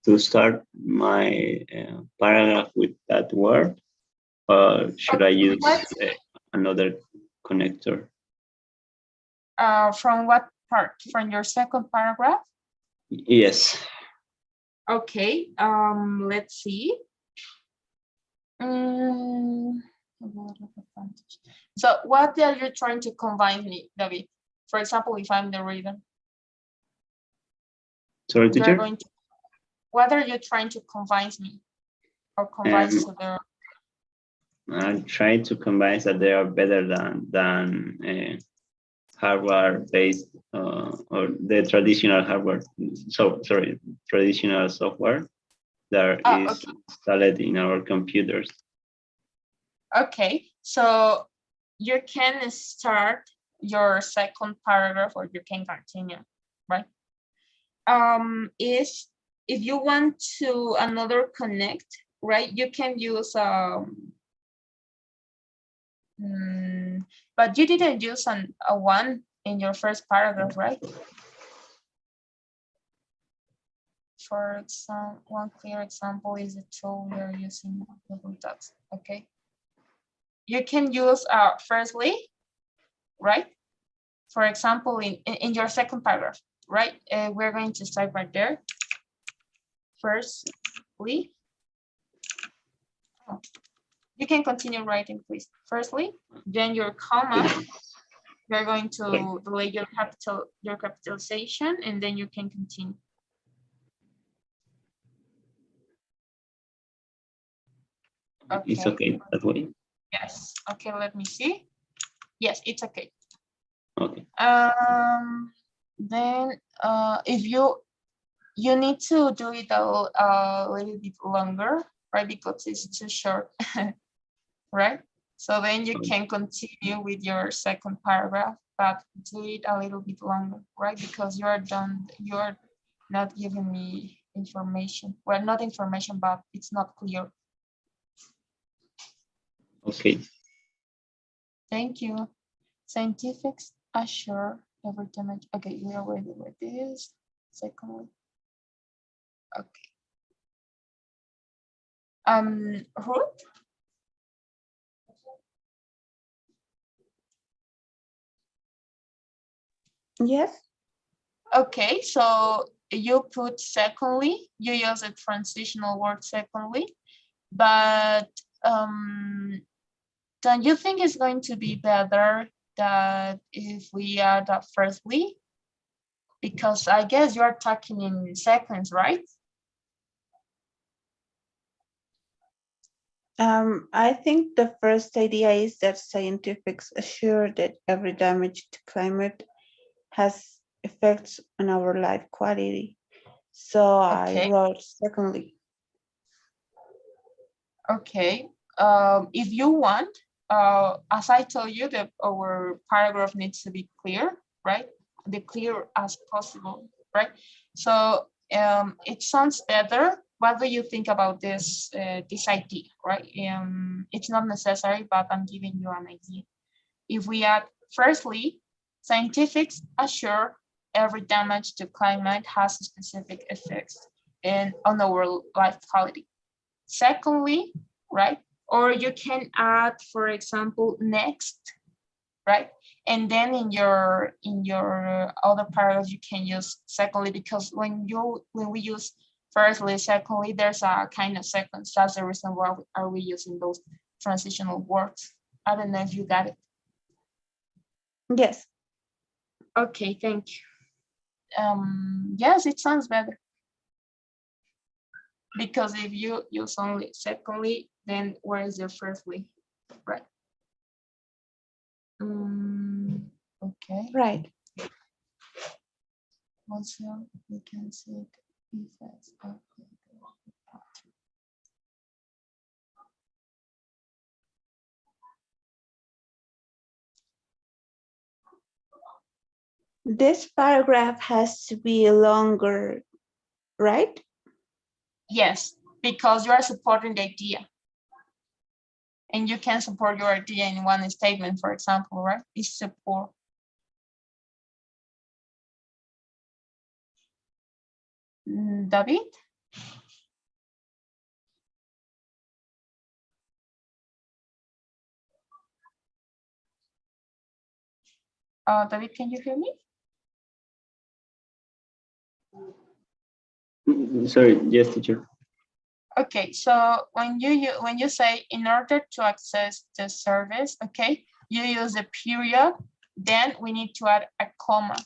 to start my paragraph with that word, or should I Okay, use another connector? from what part? From your second paragraph? Yes. Okay, let's see. So what are you trying to combine me, David? For example, if I'm the reader, Sorry, you're teacher. going to, what are you trying to convince me or convince to the? I'm trying to combine that they are better than hardware-based or the traditional hardware. So sorry, traditional software that is Okay. installed in our computers. Okay, so you can start your second paragraph or you can continue, right? Is if you want to another connect, right? You can use but you didn't use a one in your first paragraph, right? For example, one clear example is the tool we are using Google Docs. Okay, you can use firstly, right? For example, in your second paragraph, right? We're going to start right there. Firstly, oh, you can continue writing, please. Firstly, then your comma, you're going to delay your capitalization, and then you can continue. Okay. It's okay that way. Yes. Okay, let me see. Yes, it's okay. Okay. Then if you need to do it a little bit longer, right? Because it's too short, right? So then you can continue with your second paragraph, but do it a little bit longer, right? Because you're not giving me information. Well, not information, but it's not clear. Okay. Thank you. Scientifics assure every damage. Okay, we are ready with this. Secondly. Okay. Ruth? Yes. Okay, so you put secondly, you use a transitional word secondly, but don't you think it's going to be better that if we add a firstly? Because I guess you are talking in seconds, right? I think the first idea is that scientists assure that every damage to climate has effects on our life quality. So I Okay, wrote secondly. okay. If you want, as I told you, that our paragraph needs to be clear, right? The clear as possible, right? So it sounds better. What do you think about this idea, right? It's not necessary, but I'm giving you an idea. If we add, firstly, scientifics assure every damage to climate has specific effects on our life quality. Secondly, right? Or you can add, for example, next, right? And then in your other paragraphs, you can use secondly, because when we use firstly, secondly, there's a kind of sequence. That's the reason why are we using those transitional words. I don't know if you got it. Yes. Okay, thank you. Yes, it sounds better. Because if you use only secondly, then where is your firstly, right? Okay. Right. Also, we can see the effects of the pattern. This paragraph has to be longer, right? Yes, because you are supporting the idea. And you can support your idea in one statement, for example, right? It's support. David? David, can you hear me? Sorry, yes, teacher. Okay, so when you say in order to access the service, okay, you use a period, then we need to add a comma.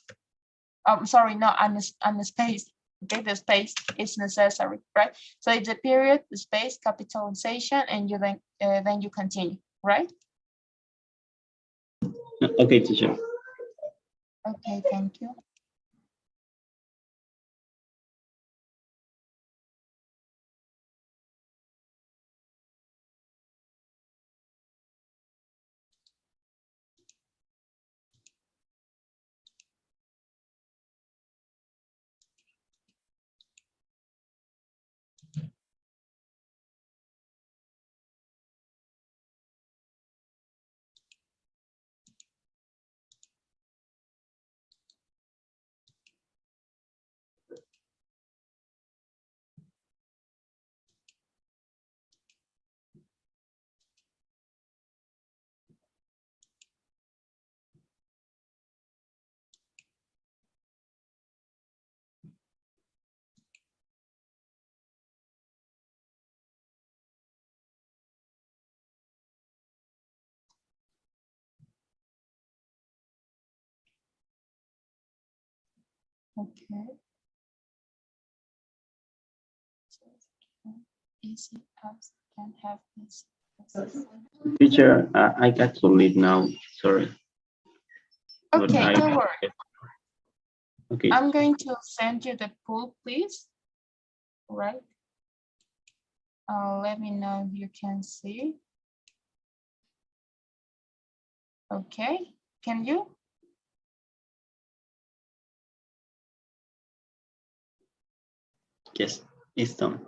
Sorry, no, and a space. Okay, the space is necessary, right? So it's a period, the space, capitalization, and you then you continue, right? Okay, teacher. Okay, thank you. Okay. Easy apps can have this. Teacher, I got to leave now. Sorry. But Okay, don't worry. Okay. I'm going to send you the pool, please. Right. Let me know if you can see. Okay, can you? Yes, it's done.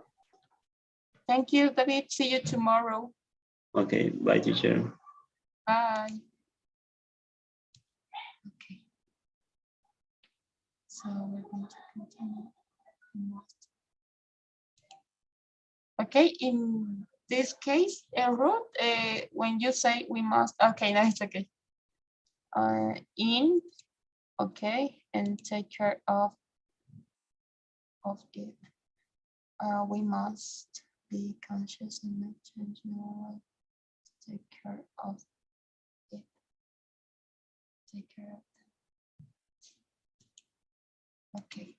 Thank you, David. See you tomorrow. Okay, bye, teacher. Bye. Okay. So we're going to continue. Okay, in this case, Ruth, when you say we must, okay, that's okay. In, okay, and take care of it. We must be conscious and not change our life. Take care of it. Take care of them. Okay.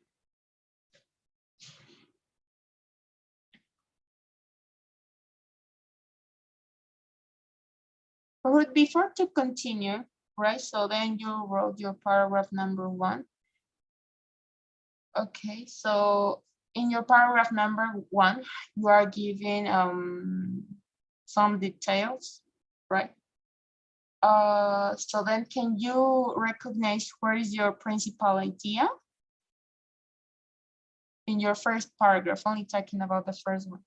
Ruth, before to continue, right? So then you wrote your paragraph number 1. Okay, so in your paragraph number 1, you are giving some details, right? So then can you recognize where is your principal idea? In your first paragraph, only talking about the first one.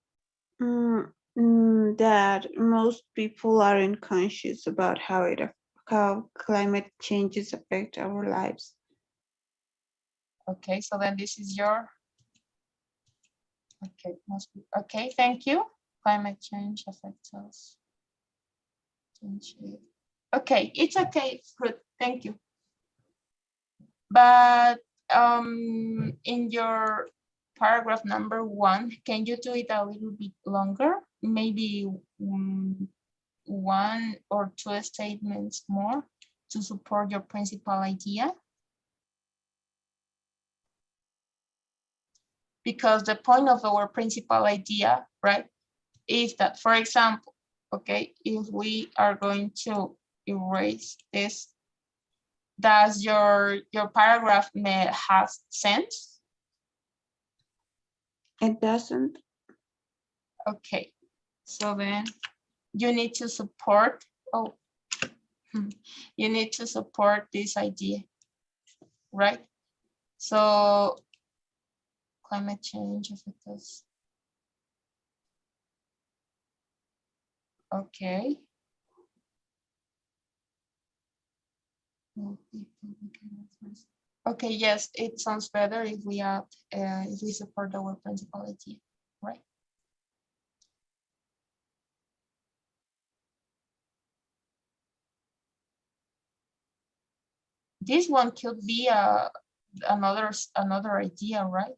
That most people aren't conscious about how climate changes affect our lives. Okay, so then this is your, okay, okay, thank you. Climate change affects us. Okay, it's okay, good, thank you. But in your paragraph number 1, can you do it a little bit longer? Maybe 1 or 2 statements more to support your principal idea? Because the point of our principal idea, right, is that, for example, okay, if we are going to erase this, does your paragraph has sense? It doesn't. Okay, so then you need to support, you need to support this idea, right? So climate change affects us. Okay. Okay, yes, it sounds better if we add, if we support our principal idea, right? This one could be another idea, right?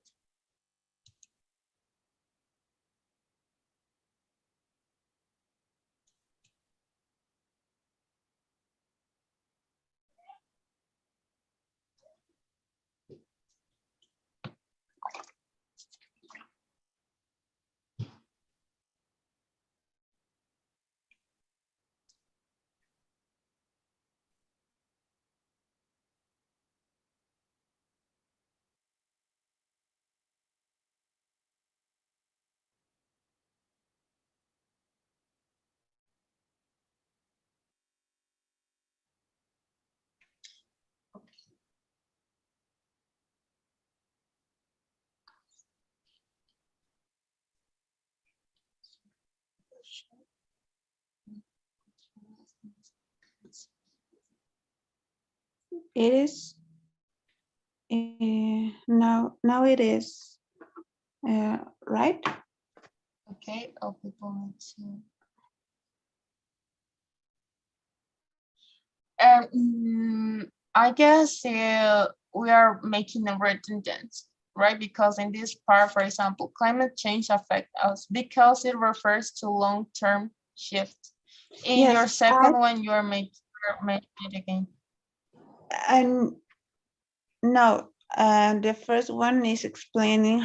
It is now it is right. Okay, all people need to. I guess we are making a redundant, right? Because in this part, for example, climate change affects us because it refers to long-term shift. In Yes, your second one, you're making it again. and no, the first one is explaining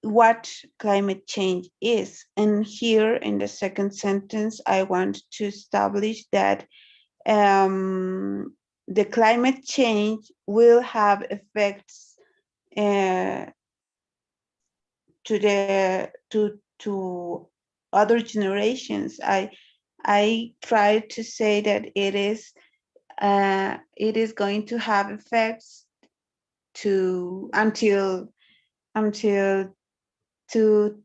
what climate change is. And here in the second sentence, I want to establish that the climate change will have effects to other generations. I try to say that it is going to have effects to until to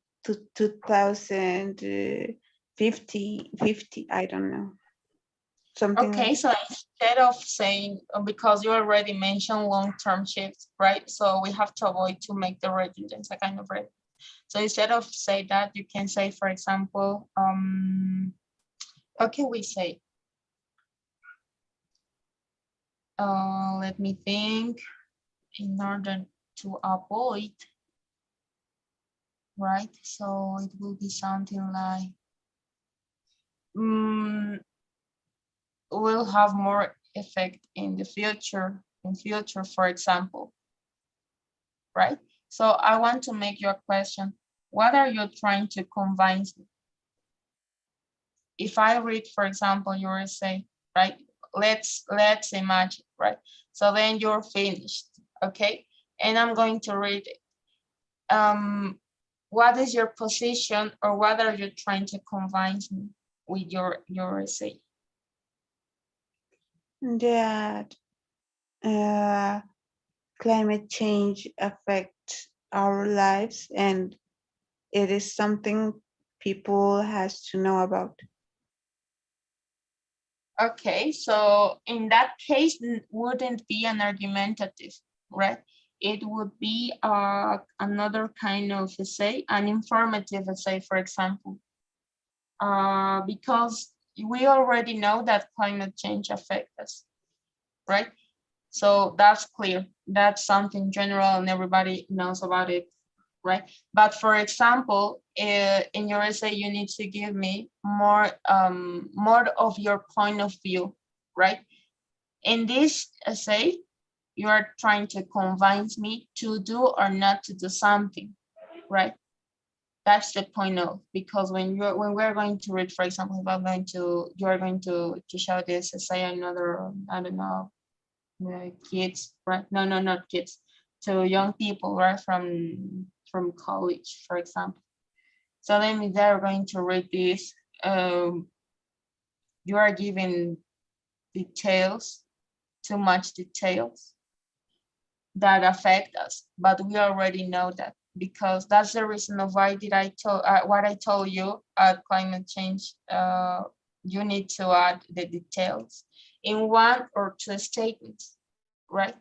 2050, I don't know, something like Okay, that. so instead of saying, because you already mentioned long-term shifts, right? So we have to avoid to make the redundant a kind of red. So instead of say that, you can say, for example, how can we say? Let me think. In order to avoid, right? So it will be something like, will have more effect in the future, for example, right? So I want to make you a question. What are you trying to convince me? If I read, for example, your essay, right? Let's imagine, right? So then you're finished, okay? And I'm going to read it. What is your position, or what are you trying to convince me with your essay? That climate change affects our lives and it is something people has to know about. Okay, so in that case, wouldn't be an argumentative, right? It would be another kind of essay, an informative essay, for example, because we already know that climate change affects us, right? So that's clear. That's something general and everybody knows about it, right? But for example, in your essay, you need to give me more of your point of view, right? In this essay, you are trying to convince me to do or not to do something, right? That's the point of, because when we're going to read, for example, if I'm going to, you are going to show this essay another, I don't know, kids, right? No, not kids, to young people, right? From college, for example. So then they're going to read this. You are giving details, too much details that affect us, but we already know that, because that's the reason of why did I told what I told you at climate change. You need to add the details in one or two statements, right?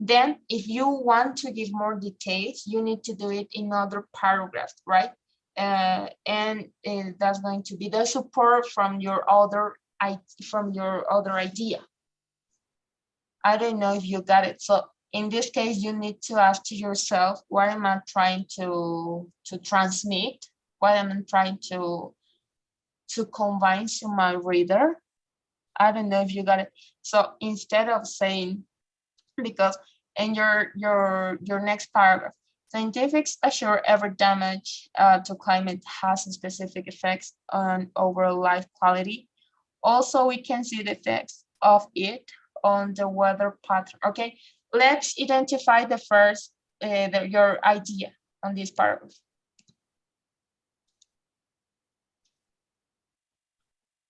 Then if you want to give more details, you need to do it in other paragraphs, right? And that's going to be the support from your other idea. I don't know if you got it. So in this case, you need to ask to yourself, what am I trying to transmit? What am I trying to convince to my reader? I don't know if you got it. So instead of saying, because in your next paragraph, scientists assure every damage to climate has specific effects on overall life quality. Also, we can see the effects of it on the weather pattern. Okay, let's identify the first, your idea on this paragraph.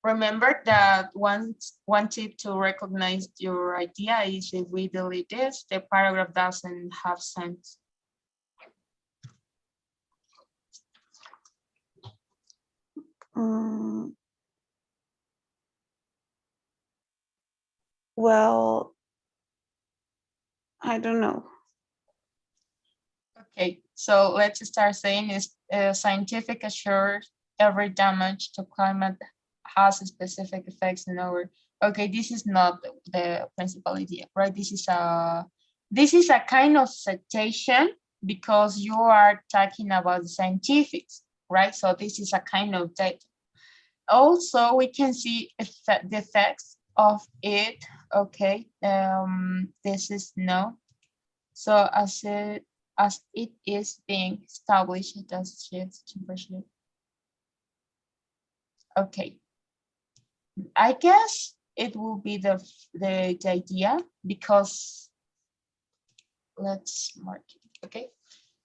Remember that one tip to recognize your idea is if we delete this, the paragraph doesn't have sense. Well, I don't know. Okay, so let's start saying is scientific assures every damage to climate has specific effects in our. Okay, this is not the principal idea, right? This is a kind of citation because you are talking about scientifics, right? So this is a kind of data. Also, we can see the effects of it. Okay, this is no. So as it is being established, it does shift temperature. Okay, I guess it will be the idea, because let's mark it. Okay,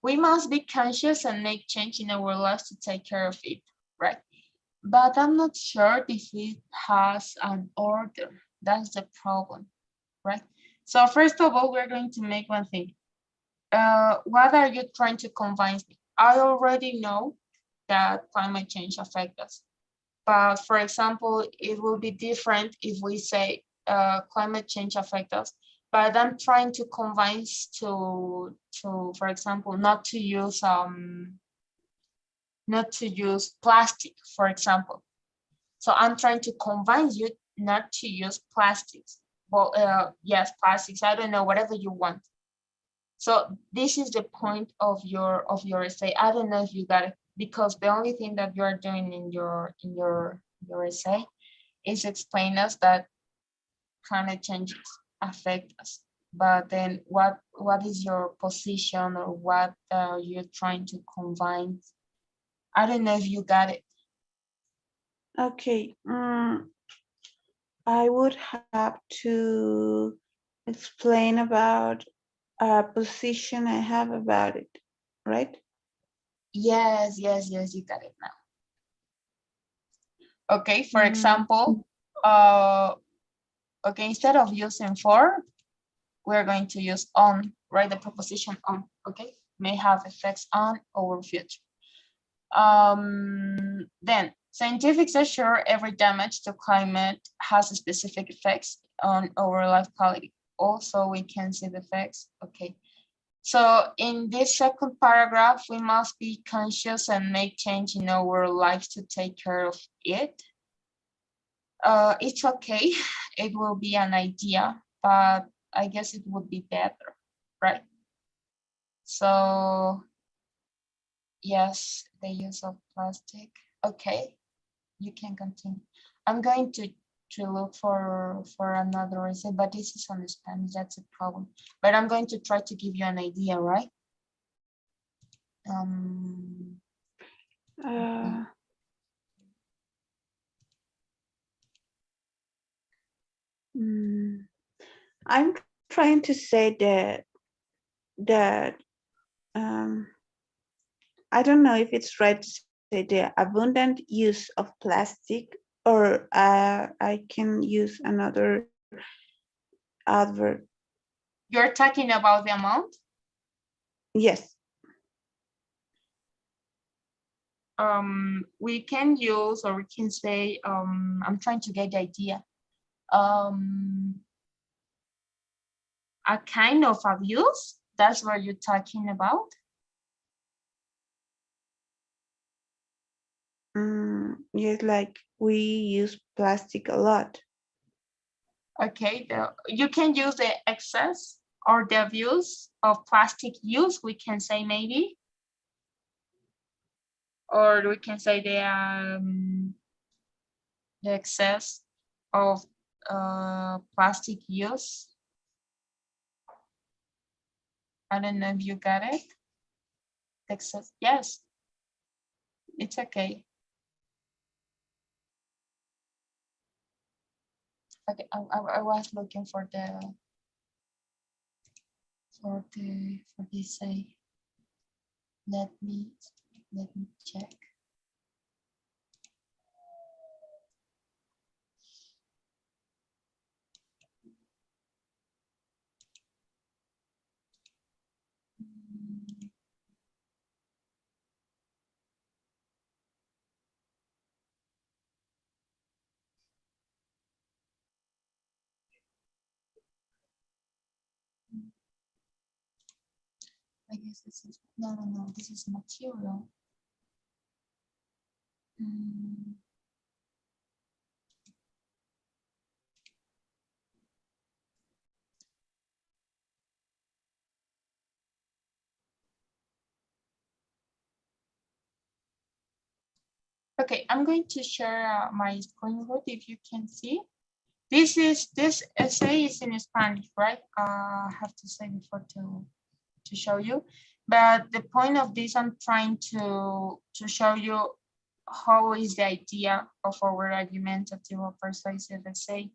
we must be conscious and make change in our lives to take care of it, right? But I'm not sure if it has an order. That's the problem, right? So first of all, we're going to make one thing. What are you trying to convince me? I already know that climate change affects us. But for example, it will be different if we say climate change affects us. But I'm trying to convince for example, not to use plastic, for example. So I'm trying to convince you not to use plastics. Well, yes, plastics. I don't know, whatever you want. So this is the point of your essay. I don't know if you got it, because the only thing that you are doing in your essay is explain us that climate changes affect us. But then what is your position, or what you're trying to convince? I don't know if you got it. Okay, I would have to explain about a position I have about it, right? Yes, you got it now. Okay, for example, okay, instead of using for, we're going to use on, right? The preposition on, okay, may have effects on our future. Then scientific assure every damage to climate has specific effects on our life quality. Also, we can see the effects. Okay. So in this second paragraph, we must be conscious and make change in our lives to take care of it. It's okay. It will be an idea, but I guess it would be better, right? So yes, the use of plastic. Okay, you can continue. I'm going to look for another reason, but this is on Spanish. That's a problem. But I'm going to try to give you an idea, right? Okay. I'm trying to say that I don't know if it's right to say the abundant use of plastic, or I can use another adverb. You're talking about the amount? Yes. We can use, or we can say, I'm trying to get the idea. A kind of abuse, that's what you're talking about? Yes, like we use plastic a lot. Okay, you can use the excess or the abuse of plastic use, we can say maybe. Or we can say the excess of plastic use. I don't know if you got it. Excess, yes, it's okay. Okay, I was looking for this say. Let me check. I guess this is no, this is material. Okay, I'm going to share my screen read if you can see. This essay is in Spanish, right? I have to say before to show you. But the point of this, I'm trying to show you how is the idea of our argumentative or persuasive essay,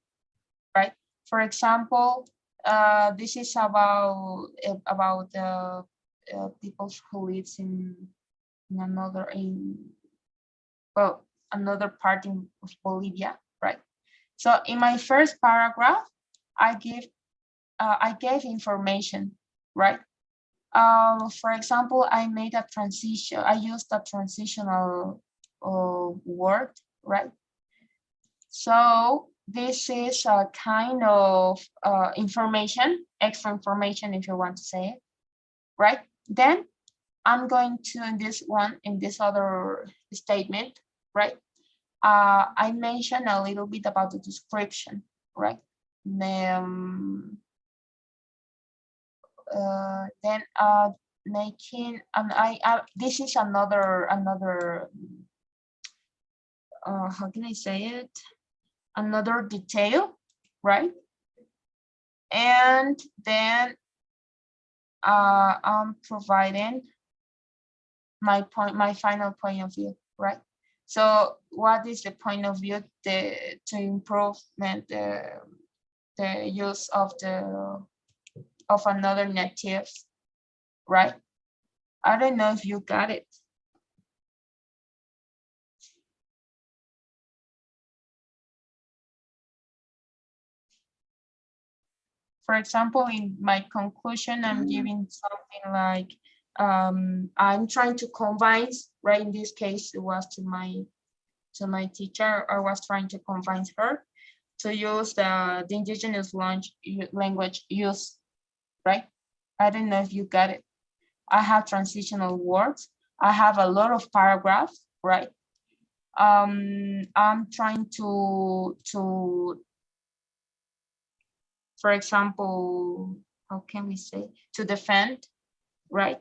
right? For example, this is about people who lives in another part of Bolivia, right? So in my first paragraph, I gave information, right? For example, I made a transition. I used a transitional word, right? So this is a kind of information, extra information, if you want to say it, right? Then I'm going to, in this other statement, right? I mentioned a little bit about the description, right? Then making, this is another how can I say it? Another detail, right? And then I'm providing my final point of view, right? So what is the point of view to improvement the use of another native, right? I don't know if you got it. For example, in my conclusion, I'm giving something like, I'm trying to convince, right? In this case, it was to my teacher. I was trying to convince her to use the indigenous language use, right? I don't know if you got it. I have transitional words. I have a lot of paragraphs, right? I'm trying for example, how can we say, to defend, right?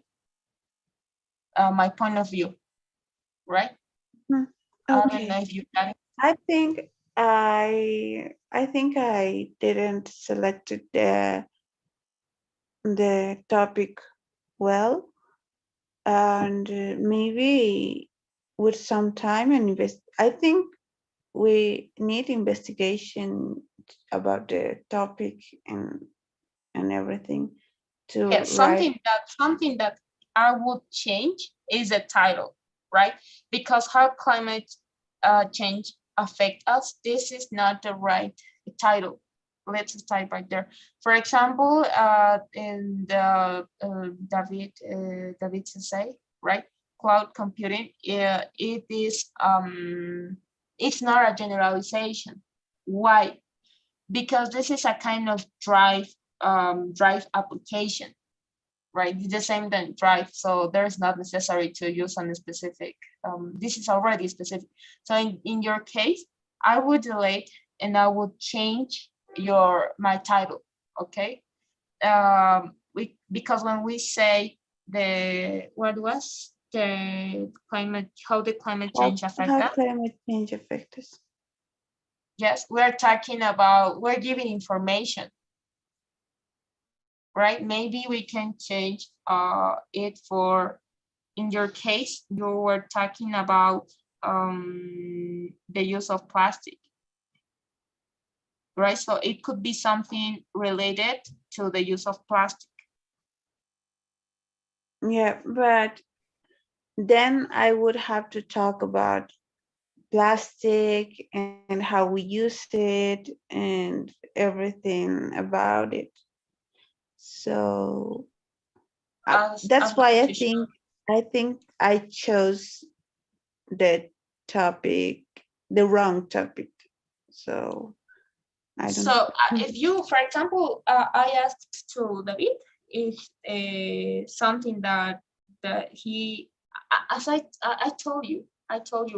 My point of view, right? Hmm. I don't Okay. know if you got it. I think I didn't select the topic well, and maybe with some time and I think we need investigation about the topic and everything to Yeah, write. something that I would change is the title, right? Because how climate change affect us, this is not the right title. Let's start right there. For example, in the David say, right? Cloud computing, it is it's not a generalization. Why? Because this is a kind of drive application, right? It's the same than drive, so there's not necessary to use on a specific. This is already specific. So in your case, I would delete and I would change my title, okay? Because when we say what was the climate, how the climate how, change affect how us, climate change affects us. yes, we're talking about, we're giving information, right? Maybe we can change it for, in your case, you were talking about the use of plastic, right? So it could be something related to the use of plastic. Yeah, but then I would have to talk about plastic and how we use it and everything about it. So I'm that's why not I too sure. think I chose the topic, the wrong topic. So I So don't. if you, for example, I asked to David if something that he, as I told you,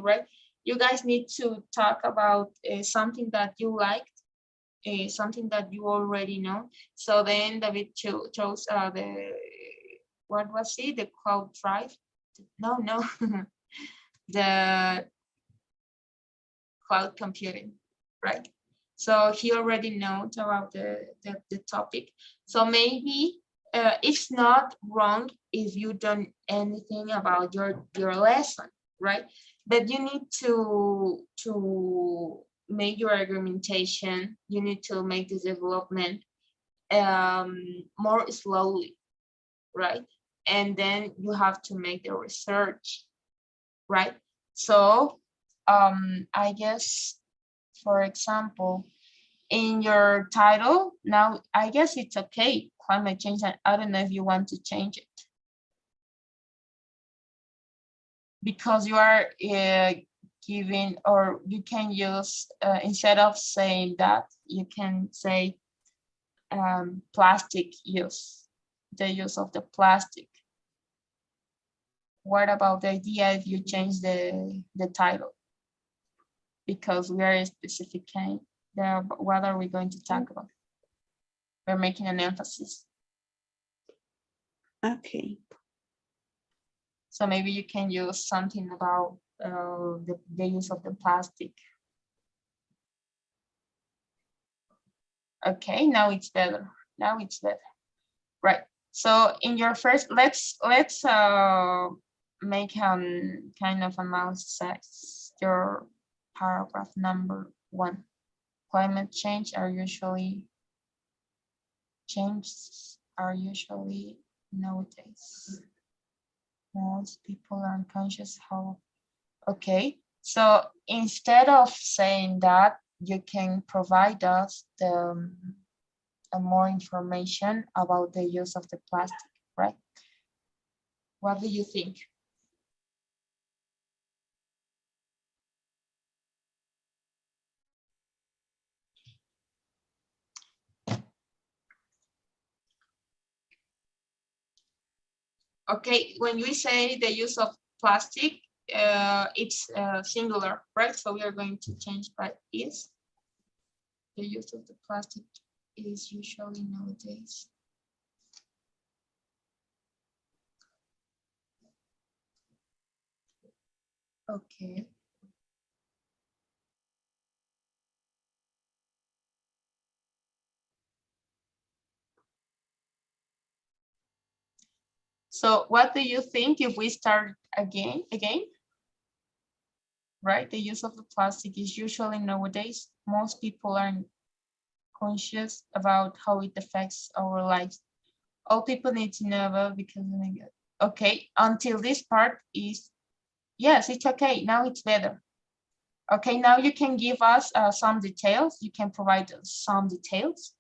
right? You guys need to talk about something that you like, something that you already know. So then David chose what was it? The cloud drive? No, no, the cloud computing, right? So he already knows about the topic. So maybe it's not wrong if you don't anything about your lesson, right? But you need to make your argumentation. You need to make the development more slowly, right? And then you have to make the research, right? So I guess, for example, in your title, now I guess it's okay, climate change. I don't know if you want to change it because you are giving, or you can use, instead of saying that, you can say plastic use, the use of the plastic. What about the idea if you change the title? Because we are a specific kind. What are we going to talk about? We're making an emphasis. Okay. So maybe you can use something about the use of the plastic. Okay, now it's better. Now it's better. Right. So in your first, let's make kind of analysis. Your paragraph number 1. Climate change are usually changes are usually nowadays. Most people are unconscious how. Okay, so instead of saying that, you can provide us more information about the use of the plastic, right? What do you think? Okay, when we say the use of plastic, it's singular, right? So we are going to change by is. The use of the plastic is usually nowadays. Okay. So what do you think if we start again? Right, the use of the plastic is usually nowadays, most people aren't conscious about how it affects our lives. All people need to know about because, okay, until this part is, yes, it's okay, now it's better. Okay, now you can give us some details, you can provide some details.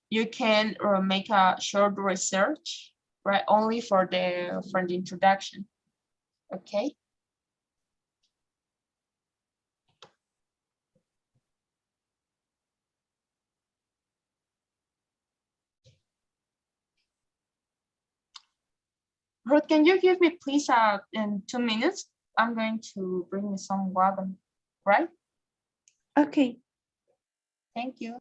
You can make a short research, right, only for the introduction, okay? Ruth, can you give me please in 2 minutes? I'm going to bring me some water, right? Okay. Thank you.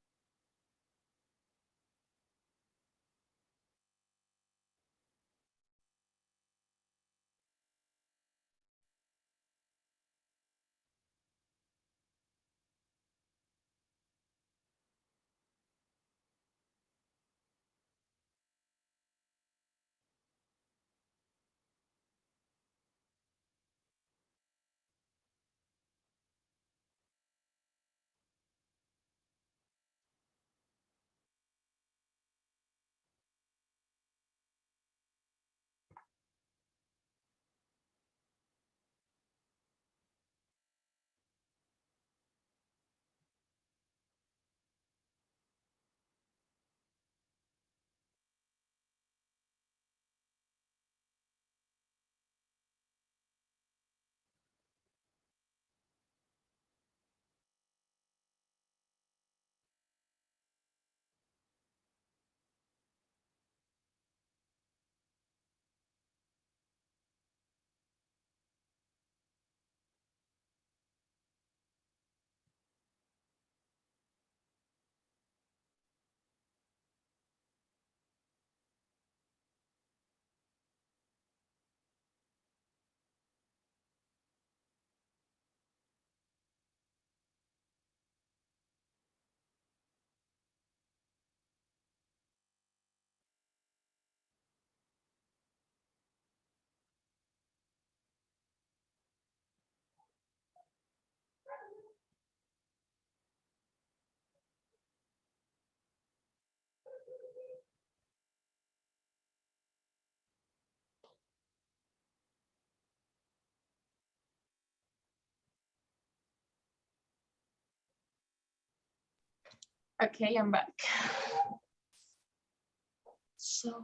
Okay, I'm back. So,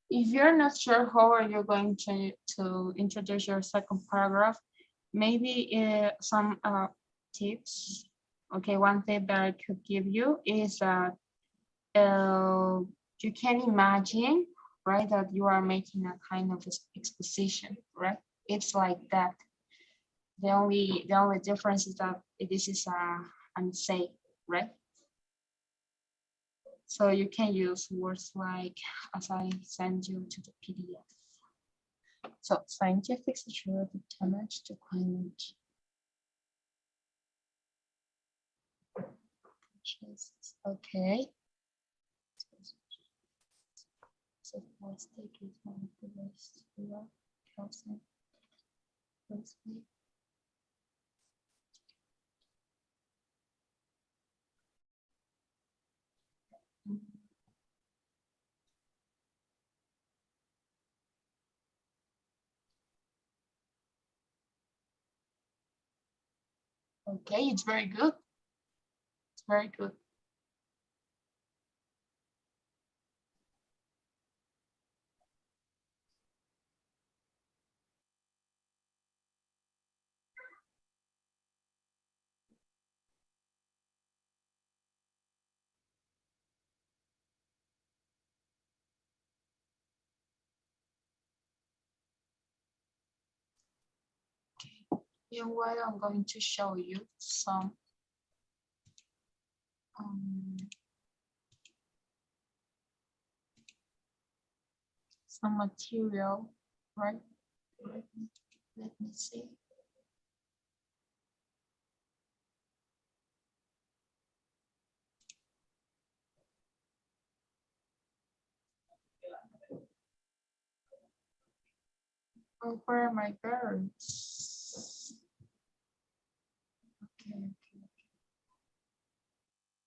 if you're not sure how are you going to introduce your second paragraph, maybe some tips. Okay, one tip that I could give you is that you can imagine, right, that you are making a kind of exposition, right? It's like that. The only difference is that this is an essay, right? So you can use words like, as I send you to the PDF. So scientific security damage to climate. Okay. So plastic is one of the waste we are causing. Firstly, Okay, it's very good. It's very good. You know what? I'm going to show you um, some material, right? Let me see. Oh, where are my birds? Okay, okay.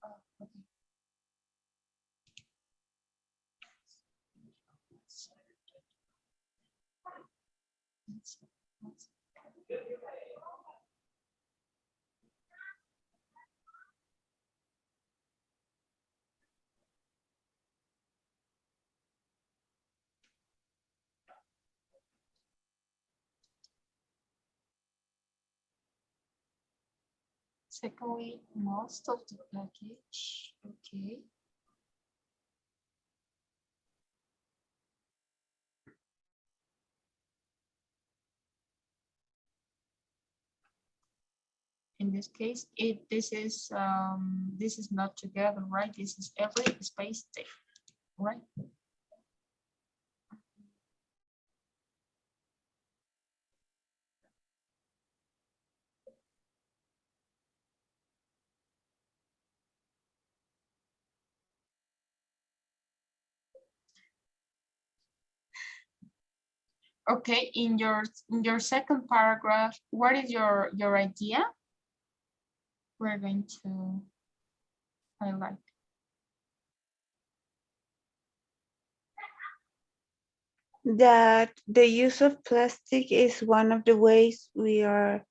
Oh, okay. Secondly, most of the package. Okay. In this case, this is not together, right? This is every space there, right? Okay, in your second paragraph, what is your idea? We're going to highlight. That the use of plastic is one of the ways we are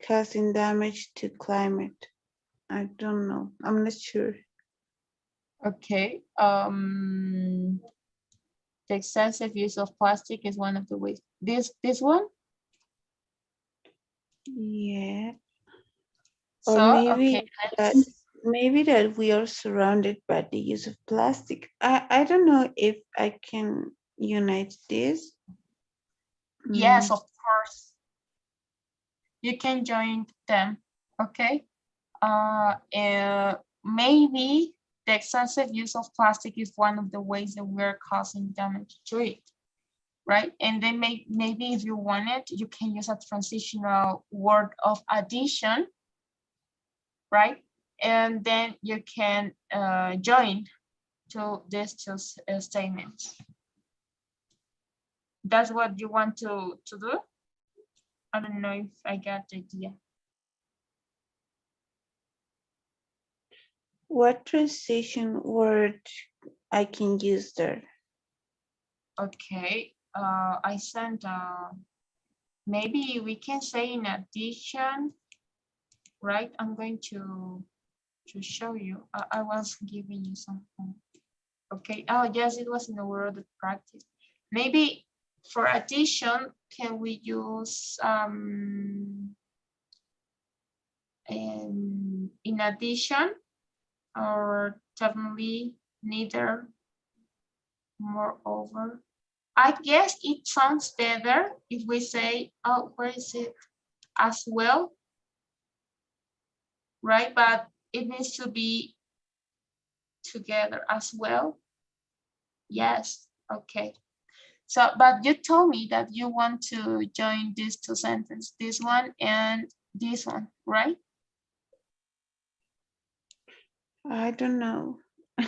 causing damage to climate. I don't know. I'm not sure. Okay. The excessive use of plastic is one of the ways. This one? Yeah. Or So, okay, that maybe that we are surrounded by the use of plastic. I don't know if I can unite this. yes, of course. You can join them, okay? Maybe the excessive use of plastic is one of the ways that we're causing damage to it, right? And then maybe if you want it, you can use a transitional word of addition, right? And then you can join to these two statements. That's what you want to do? I don't know if I got the idea. What transition word I can use there? Okay, I sent, maybe we can say in addition, right? I'm going to show you. I was giving you something. Okay, oh yes, it was in the word of practice. Maybe for addition, can we use, in addition, or definitely neither, moreover? I guess it sounds better if we say, oh, where is it? As well, right? But it needs to be together as well. Yes, okay. So, but you told me that you want to join these two sentences, this one and this one, right? I don't know.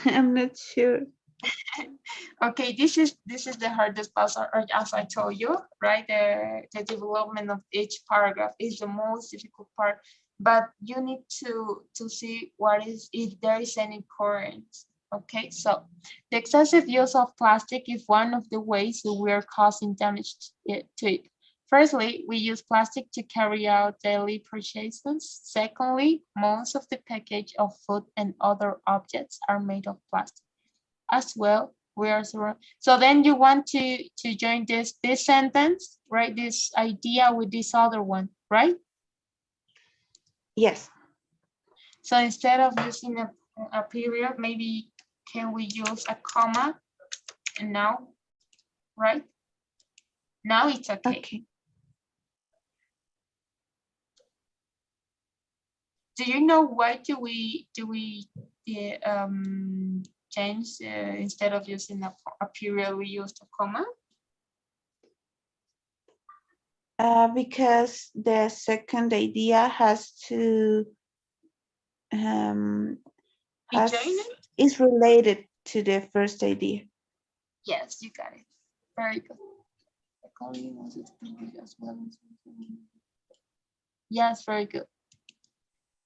I'm not sure. Okay, this is the hardest part, or as I told you, right? The development of each paragraph is the most difficult part, but you need to see what is, if there is any current. Okay, so the excessive use of plastic is one of the ways that we are causing damage to it. Firstly, we use plastic to carry out daily purchases. Secondly, most of the package of food and other objects are made of plastic. As well, we are so then you want to join this sentence, right? This idea with this other one, right? Yes. So instead of using a period, maybe can we use a comma and now, right? Now it's okay. Okay. Do you know why do we change instead of using a period, we used a comma? Because the second idea has to um, Be joined? is related to the first idea. Yes, you got it. Very good. Yes, very good.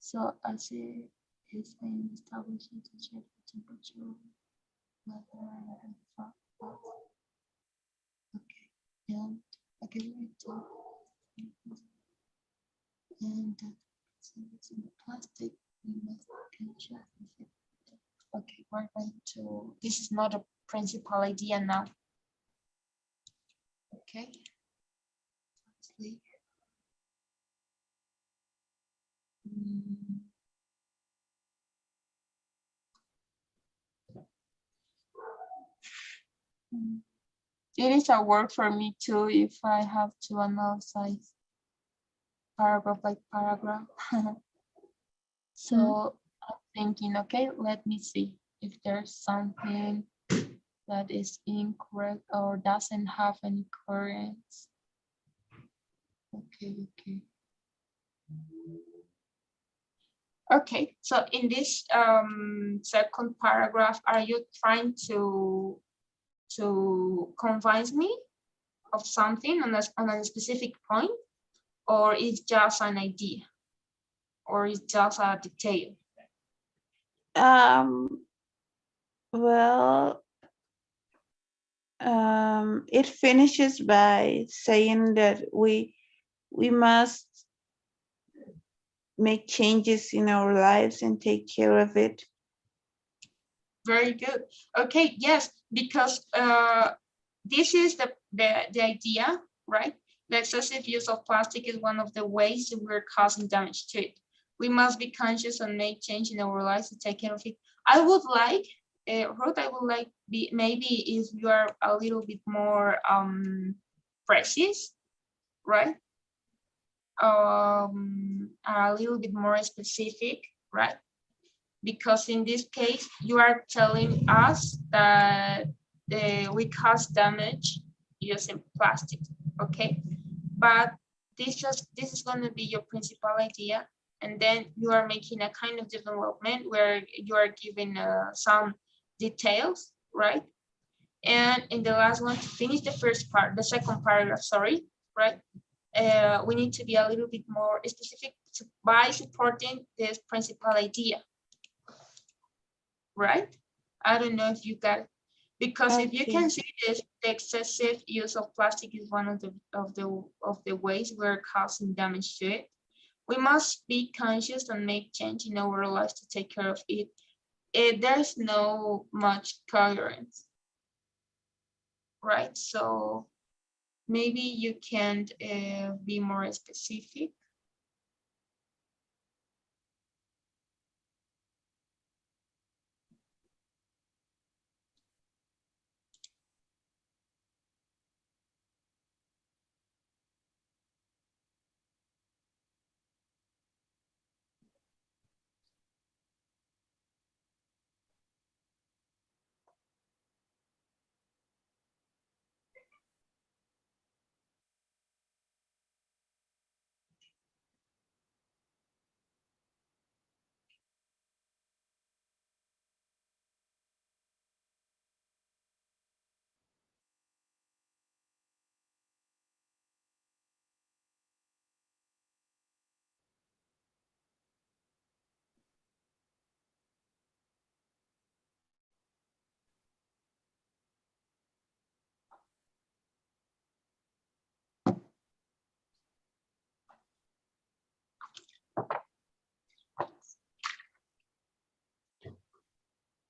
So as it is been established to check the temperature, weather, okay, and again and it's in the plastic, we must check. Okay, we're going to, this is not a principal idea now. Okay. It is a work for me too if I have to analyze paragraph by paragraph. So I'm thinking, okay, let me see if there's something that is incorrect or doesn't have any currents. Okay, okay. Okay, so in this second paragraph, are you trying to convince me of something on a specific point, or it's just an idea, or it's just a detail? Well, it finishes by saying that we must make changes in our lives and take care of it. Very good. Okay, yes, because this is the idea, right? The excessive use of plastic is one of the ways that we're causing damage to it. We must be conscious and make change in our lives to take care of it. I would like, Ruth, I would like maybe if you are a little bit more precise, right? A little bit more specific, right? Because in this case, you are telling us that we cause damage using plastic, okay? But this is going to be your principal idea, and then you are making a kind of development where you are giving some details, right? And in the last one, to finish the first part, the second paragraph, sorry, right? We need to be a little bit more specific by supporting this principal idea, right? I don't know if you got it. Because if you can see this, the excessive use of plastic is one of the ways we're causing damage to it. We must be conscious and make change in our lives to take care of it. There's no much coherence, right? So maybe you can be more specific.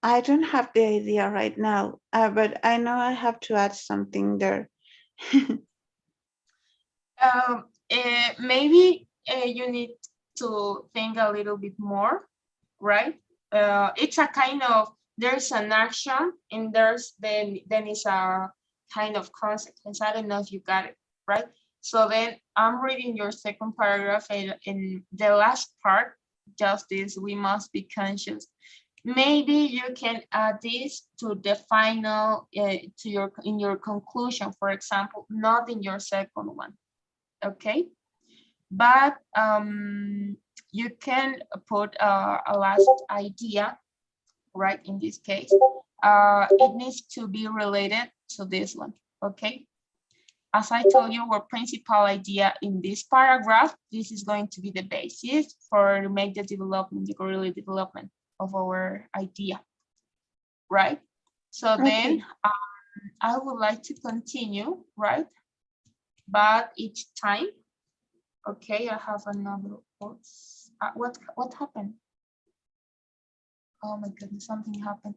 I don't have the idea right now, but I know I have to add something there. Maybe you need to think a little bit more, right? It's a kind of, there's an action and then is a kind of consequence. I don't know if you got it, right? So then I'm reading your second paragraph, and in the last part, just this, we must be conscious. Maybe you can add this to the final, in your conclusion, for example, not in your second one, okay? But you can put a last idea, right? In this case, it needs to be related to this one, okay? As I told you, our principal idea in this paragraph, this is going to be the basis for make the development, the guerrilla development of our idea, right? So Okay. then I would like to continue, right? But each time, okay, I have another course. What happened? Oh my goodness, something happened.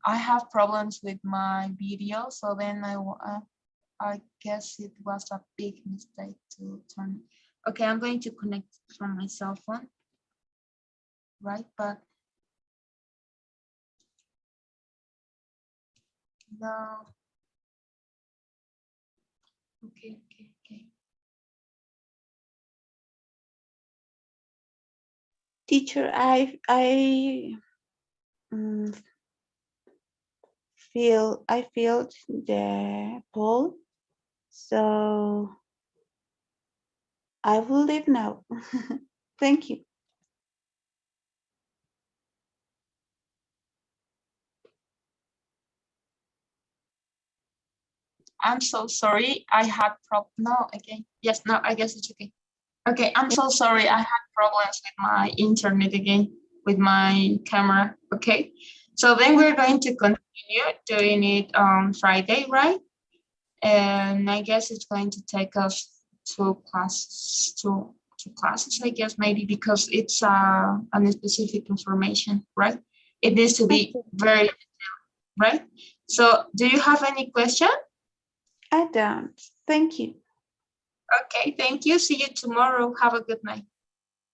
I have problems with my video, so then I guess it was a big mistake to turn. Okay, I'm going to connect from my cell phone, right? But no. Okay. Teacher, I mm, I feel the poll, so I will leave now. Thank you. I'm so sorry. I had no, again. Yes, no, I guess it's okay. Okay, I'm so sorry. I had problems with my internet again, with my camera. Okay, so then we're going to continue doing it on Friday, right? And I guess it's going to take us two classes, I guess, maybe, because it's a specific information, right? It needs to be Okay. very, right? So do you have any question? I don't. Thank you. Okay, thank you. See you tomorrow. Have a good night.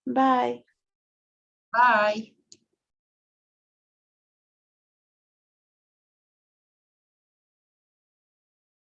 Bye. Bye.